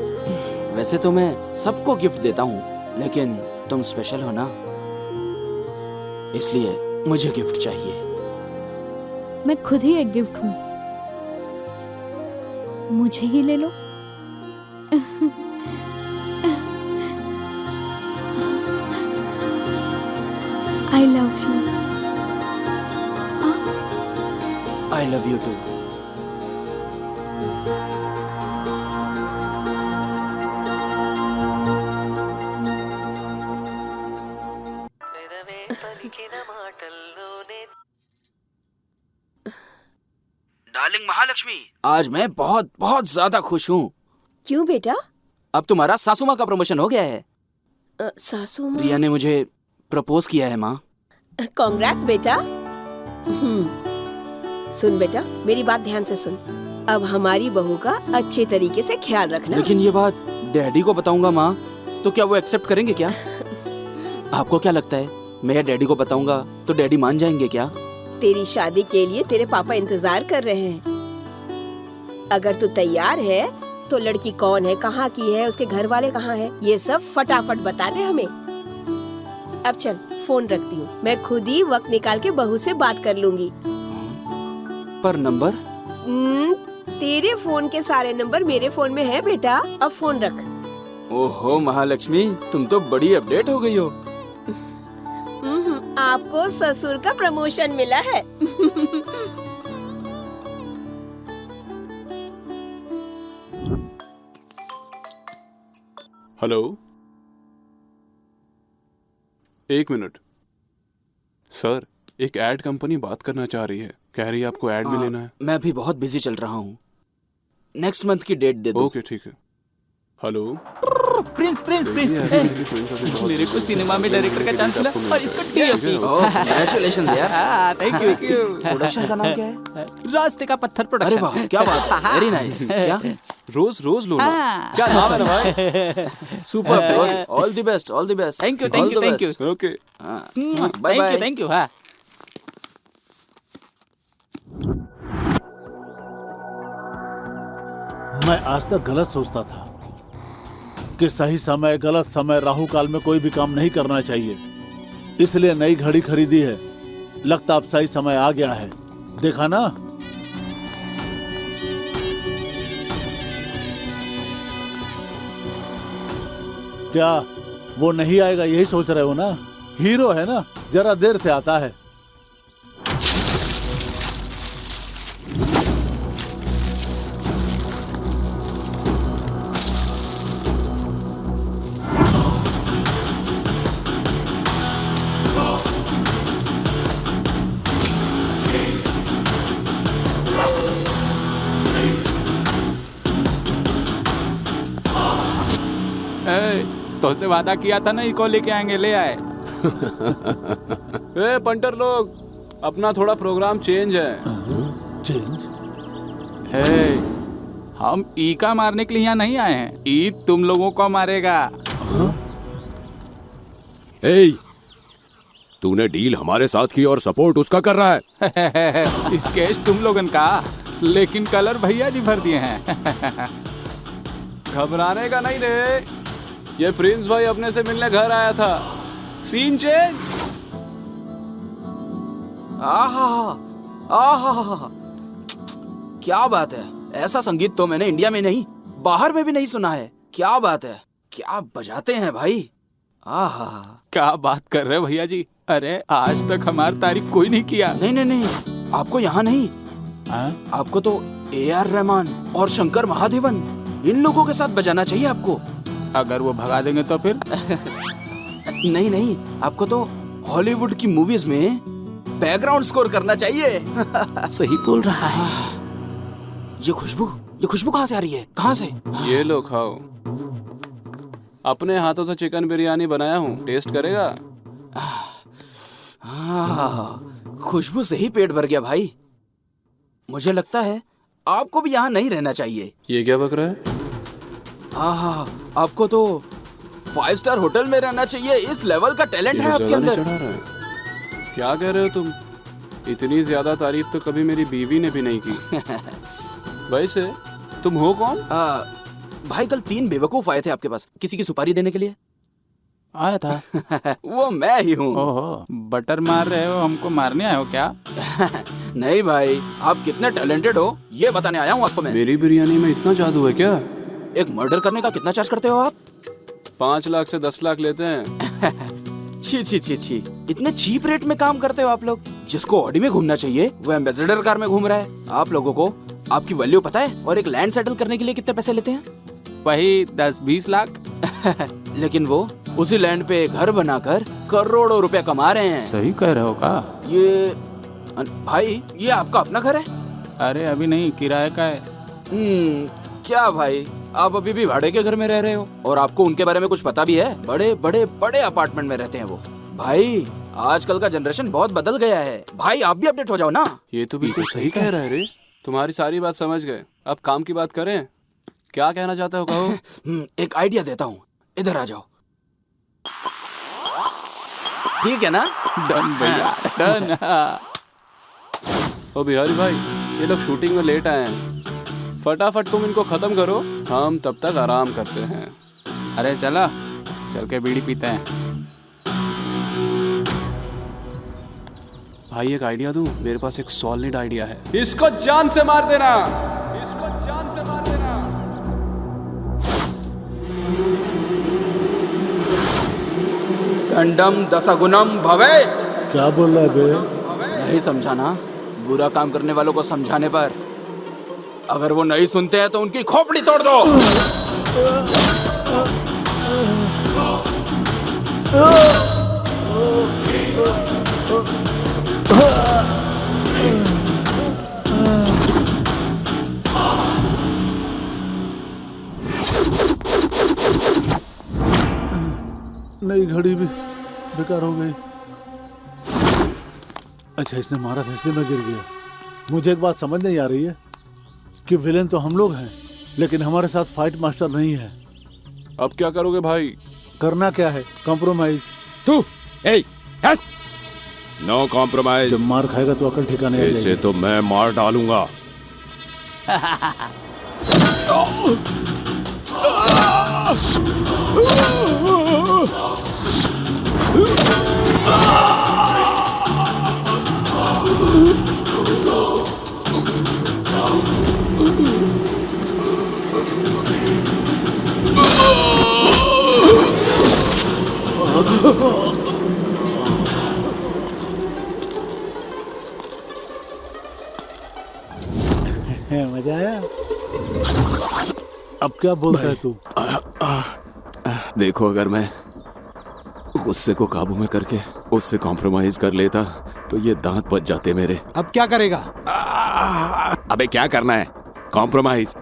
वैसे तो मैं सबको गिफ्ट देता हूँ, लेकिन तुम स्पेशल हो ना, इसलिए मुझे गिफ्ट चाहिए।
मैं खुद ही एक गिफ्ट हूँ, मुझे ही ले लो। I love you.
I love you too. Darling Mahalakshmi, आज मैं बहुत बहुत ज्यादा खुश हूँ।
क्यों बेटा?
अब तुम्हारा सासू माँ का प्रमोशन हो गया है।
सासू माँ?
रिया ने मुझे प्रपोज किया है माँ।
कांग्रेस बेटा। सुन बेटा, मेरी बात ध्यान से सुन। अब हमारी बहू का अच्छे तरीके से ख्याल रखना।
लेकिन ये बात डैडी को बताऊंगा माँ, तो क्या वो एक्सेप्ट करेंगे क्या? आपको क्या लगता है, मैं डैडी को बताऊंगा तो डैडी मान जाएंगे क्या?
तेरी शादी के लिए तेरे पापा इंतजार कर रहे हैं। अगर तू तैयार है तो लड़की कौन है, कहाँ की है, उसके घर वाले कहाँ हैं, ये सब फटाफट बता दे हमें। अब चल, फोन रखती हूँ, मैं खुद ही वक्त निकाल के बहू से बात कर लूंगी।
पर नंबर?
तेरे फोन के सारे नंबर मेरे फोन में है बेटा। अब फोन रख।
ओहो महालक्ष्मी, तुम तो बड़ी अपडेट हो गई हो।
आपको ससुर का प्रमोशन मिला है।
हेलो, एक मिनट सर, एक एड कंपनी बात करना चाह रही है, कह रही है आपको एड में लेना है।
मैं भी बहुत बिजी चल रहा हूँ, नेक्स्ट मंथ की डेट दे दो।
ओके ठीक है। हेलो
प्रिंस प्रिंस प्रिंस मेरे को सिनेमा में डायरेक्टर का चांस मिला और इसको डीओपी।
कांग्रेचुलेशंस यार।
Thank you.
प्रोडक्शन का नाम क्या है?
रास्ते का पत्थर प्रोडक्शन।
अरे वाह, क्या बात है, वेरी नाइस। क्या
रोज रोज लो क्या नाम है ना भाई?
Super rose, all the best, all the best.
Thank you thank you thank you.
Okay
bye bye.
Thank you. हाँ
मैं आज तक गलत सोचता था कि सही समय गलत समय राहु काल में कोई भी काम नहीं करना चाहिए, इसलिए नई घड़ी खरीदी है। लगता अब सही समय आ गया है, देखा ना। क्या वो नहीं आएगा यही सोच रहे हो ना? हीरो है ना, जरा देर से आता है।
तो से वादा किया था ना, इको लेके आएंगे, ले आए।
ए पंटर लोग, अपना थोड़ा प्रोग्राम चेंज है।
चेंज?
हम ई का मारने के लिए यहाँ नहीं आए हैं, ई तुम लोगों को मारेगा।
तूने डील हमारे साथ की और सपोर्ट उसका कर रहा है।
स्केच तुम लोगन का, लेकिन कलर भैया जी भर दिए हैं।
घबराने का नहीं रे, ये प्रिंस भाई अपने से मिलने घर आया था। Scene change.
आहा, क्या बात है, ऐसा संगीत तो मैंने इंडिया में नहीं, बाहर में भी नहीं सुना है। क्या बात है, क्या बजाते हैं भाई। आहा,
क्या बात कर रहे हो भैया जी? अरे आज तक हमारी तारीफ कोई नहीं किया।
नहीं, आपको यहाँ नहीं, आपको तो AR रहमान और शंकर महादेवन, इन लोगों के साथ बजाना चाहिए आपको।
अगर वो भगा देंगे तो फिर?
नहीं, आपको तो हॉलीवुड की मूवीज में बैकग्राउंड स्कोर करना चाहिए।
सही बोल रहा है।
ये खुशबू कहाँ से आ रही है? कहाँ से?
ये लो खाओ, अपने हाथों से चिकन बिरयानी बनाया हूँ, टेस्ट करेगा?
खुशबू से ही पेट भर गया भाई। मुझे लगता है आपको भी यहाँ नहीं रहना चाहिए।
ये क्या बक रहा है?
आपको तो 5 स्टार होटल में रहना चाहिए, इस लेवल का टैलेंट है आपके अंदर।
क्या कह रहे हो तुम? इतनी ज्यादा तारीफ तो कभी मेरी बीवी ने भी नहीं की। वैसे तुम हो कौन?
भाई कल 3 बेवकूफ आए थे आपके पास किसी की सुपारी देने के लिए।
आया था?
वो मैं ही हूँ।
ओहो, बटर मार रहे हो, हमको मारने आए हो क्या?
नहीं भाई, आप कितने टैलेंटेड हो ये बताने आया हूँ आपको मैं।
मेरी बिरयानी में इतना जादू है क्या?
एक मर्डर करने का कितना चार्ज करते हो आप?
5 लाख से 10 लाख लेते हैं।
छी, इतने चीप रेट में काम करते हो आप लोग। जिसको ऑडी में घूमना चाहिए वो एम्बेसडर कार में घूम रहा है। आप लोगों को आपकी वैल्यू पता है? और एक लैंड सेटल करने के लिए कितने पैसे लेते हैं?
वही 10-20 लाख।
लेकिन वो उसी लैंड पे घर बनाकर करोड़ों रुपया कमा रहे हैं।
सही कह रहे हो का?
ये भाई, ये आपका अपना घर है?
अरे अभी नहीं, किराए का है।
क्या भाई, आप अभी भी भाड़े के घर में रह रहे हो? और आपको उनके बारे में कुछ पता भी है? बड़े अपार्टमेंट में रहते हैं वो। भाई आजकल का जनरेशन बहुत बदल गया है भाई, आप भी अपडेट हो जाओ ना।
ये तो बिल्कुल सही कह रहा है रे, तुम्हारी सारी बात समझ गए। अब काम की बात करें, क्या कहना चाहते हो कहो?
एक आइडिया देता हूँ, इधर आ जाओ। ठीक है ना?
डन भैया, डन।
ओ बिहारी भाई, ये लोग शूटिंग में लेट आए हैं, फटाफट तुम इनको खत्म करो, हम तब तक आराम करते हैं।
अरे चला, चल के बीड़ी पीते हैं।
भाई एक आइडिया दूं? मेरे पास एक सॉलिड आइडिया है। इसको जान से मार देना, इसको जान से मार देना।
दंडम दशगुणम भवे।
क्या बोल रहा है बे?
नहीं समझा ना? बुरा काम करने वालों को समझाने पर अगर वो नहीं सुनते हैं तो उनकी खोपड़ी तोड़ दो।
नई घड़ी भी बेकार हो गई। अच्छा, इसने मारा था इसलिए मैं गिर गया। मुझे एक बात समझ नहीं आ रही है कि विलेन तो हम लोग हैं, लेकिन हमारे साथ फाइट मास्टर नहीं है।
अब क्या करोगे भाई?
करना क्या है? कॉम्प्रोमाइज।
तू नो कॉम्प्रोमाइज।
जब मार खाएगा तो अकल ठिकाने आ जाएगी।
इसे तो मैं मार डालूंगा।
मजा आया? अब क्या बोलता है तू?
देखो, अगर मैं गुस्से को काबू में करके उससे कॉम्प्रोमाइज कर लेता तो ये दांत बच जाते मेरे।
अब क्या करेगा?
अबे क्या करना है? कॉम्प्रोमाइज।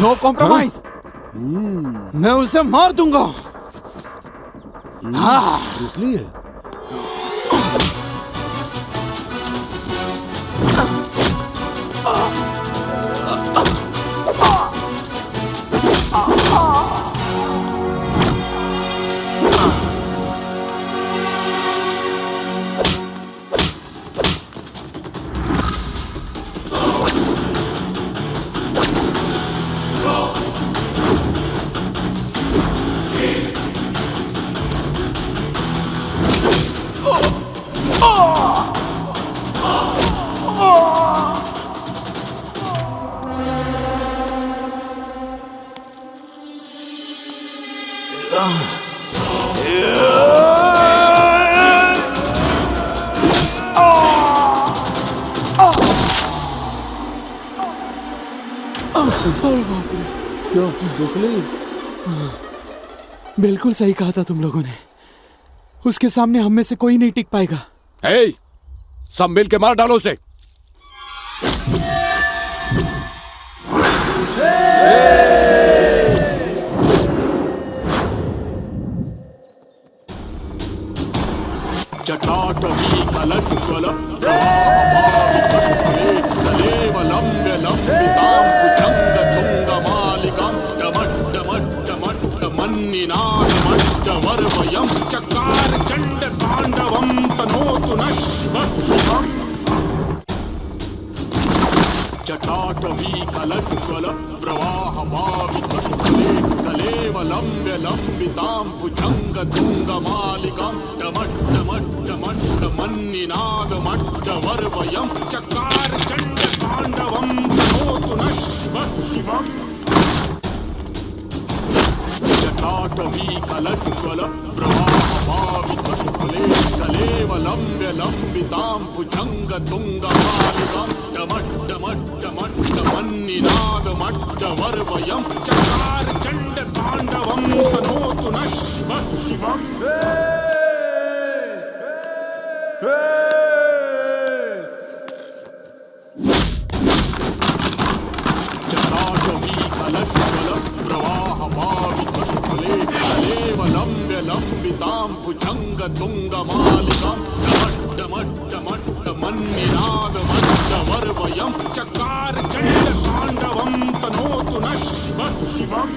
No compromise. मैं उसे मार दूंगा।
इसलिए क्यों जुसली?
बिल्कुल सही कहा था तुम लोगों ने। उसके सामने हम में से कोई नहीं टिक पाएगा।
हे, सब मिल के मार डालो उसे।
जटाटवी कलज्ज्वल मन्निनादमड्डवर्वयं चकार चण्ड ताण्डवं तनोतु नः शिवः। जटाटवी कलज्ज्वल प्रवाहभावितस्थले कलेवलम्ब्य लम्बितां भुजङ्गतुङ्गमालिकां डमड्डमड्डमड्डमन्निनादमड्डवर्वयं चकार चण्ड ताण्डवं तनोतु नः शिवः शिवम्। जटाटवी कलज्ज्वल प्रवाहभावितस्थले कलेवलम्ब्य लम्बितां भुजङ्गतुङ्गमालिकां डमड्डमड्डमड्डमन्निनादमड्डवर्वयं चकार चण्ड ताण्डवं तनोतु नः शिवः शिवम्। जटाटवी कलज्ज्वल प्रवाहभावितस्थले कलेवलम्ब्य लम्बितां भुजङ्गतुङ्गमालिकां डमड्डमड्डमन्निनादमड्डवर्वयं चकार चण्ड ताण्डवं तनोतु नः शिवः शिवम्।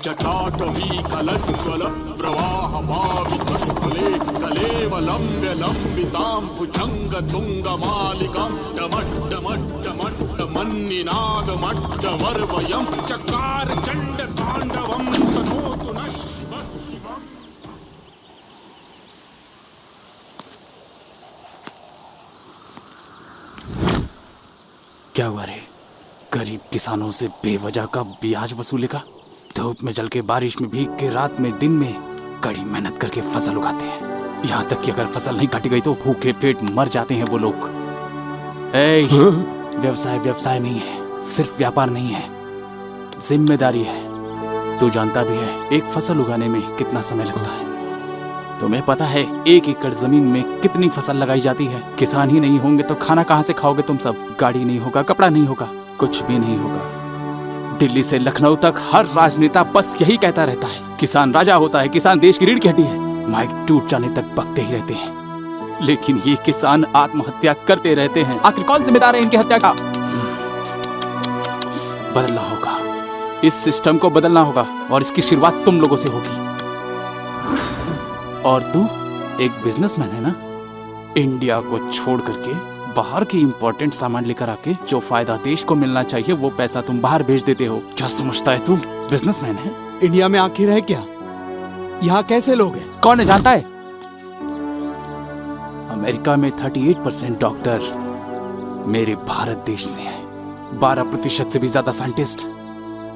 जटाटवी कलज्ज्वल प्रवाहभावितस्थले कलेवलम्ब्य लम्बितां भुजङ्गतुङ्गमालिकां डमड्डमड्डमड्डमन्निनादमड्डवर्वयं चकार चण्ड ताण्डवं तनोतु नः शिवः शिवम्।
क्या हुआ रे? गरीब किसानों से बेवजह का ब्याज वसूलेगा? धूप में जल के, बारिश में भीग के, रात में दिन में कड़ी मेहनत करके फसल उगाते हैं। यहाँ तक कि अगर फसल नहीं काटी गई तो भूखे पेट मर जाते हैं वो लोग। व्यवसाय व्यवसाय नहीं है, सिर्फ व्यापार नहीं है, जिम्मेदारी है। तू जानता भी है एक फसल उगाने में कितना समय लगता है। तुम्हें पता है 1 एकड़ जमीन में कितनी फसल लगाई जाती है? किसान ही नहीं होंगे तो खाना कहाँ से खाओगे तुम सब? गाड़ी नहीं होगा, कपड़ा नहीं होगा, कुछ भी नहीं होगा। दिल्ली से लखनऊ तक हर राजनेता बस यही कहता रहता है, किसान राजा होता है, किसान देश की रीढ़ की हड्डी है। माइक टूट जाने तक बकते ही रहते हैं, लेकिन ये किसान आत्महत्या करते रहते हैं। आखिर कौन जिम्मेदार है इनकी हत्या का? बदलना होगा, इस सिस्टम को बदलना होगा और इसकी शुरुआत तुम लोगों से होगी। और तू एक बिजनेसमैन है ना? इंडिया को छोड़ करके बाहर के इंपॉर्टेंट सामान लेकर आके जो फायदा देश को मिलना चाहिए वो पैसा तुम बाहर भेज देते हो। क्या समझता है तू बिजनेसमैन है?
इंडिया में आखिर है क्या? यहाँ कैसे लोग हैं?
कौन है जानता है? अमेरिका में 38% डॉक्टर मेरे भारत देश से हैं। 12% से भी ज्यादा साइंटिस्ट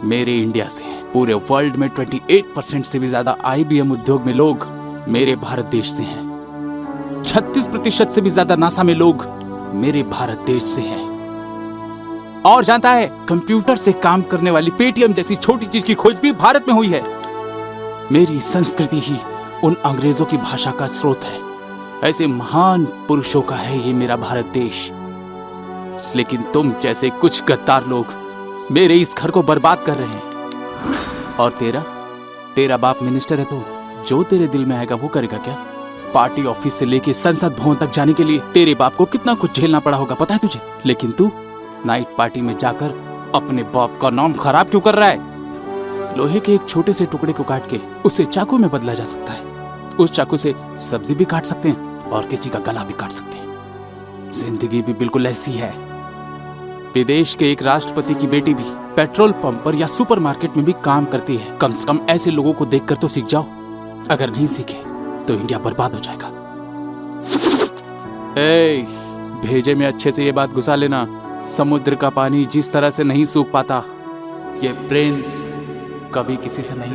मेरे इंडिया से हैं। पूरे वर्ल्ड में 28% से भी ज्यादा IBM उद्योग में लोग मेरे भारत देश से हैं। 36% से भी ज्यादा नासा में लोग मेरे भारत देश से हैं। और जानता है कंप्यूटर से काम करने वाली पेटीएम जैसी छोटी चीज की खोज भी भारत में हुई है। मेरी संस्कृति ही उन अंग्रेजों की भाषा का स्रोत है। ऐसे महान पुरुषों का है ये मेरा भारत देश। लेकिन तुम जैसे कुछ गद्दार लोग मेरे इस घर को बर्बाद कर रहे हैं। और तेरा बाप मिनिस्टर है तो जो तेरे दिल में आएगा वो करेगा क्या? पार्टी ऑफिस से लेके संसद भवन तक जाने के लिए तेरे बाप को कितना कुछ झेलना पड़ा होगा पता है तुझे? लेकिन तू नाइट पार्टी में जाकर अपने बाप का नाम खराब क्यों कर रहा है? लोहे के एक छोटे से टुकड़े को काट के उसे चाकू में बदला जा सकता है। उस चाकू से सब्जी भी काट सकते हैं और किसी का गला भी काट सकते हैं। जिंदगी भी बिल्कुल ऐसी है। विदेश के एक राष्ट्रपति की बेटी भी पेट्रोल पंप पर या सुपरमार्केट में भी काम करती है। कम से कम ऐसे लोगों को देखकर तो सीख जाओ। अगर नहीं सीखे तो इंडिया बर्बाद हो जाएगा। भेजे में अच्छे से ये बात घुसा लेना, समुद्र का पानी जिस तरह से नहीं सूख पाता, ये प्रिंस कभी किसी से नहीं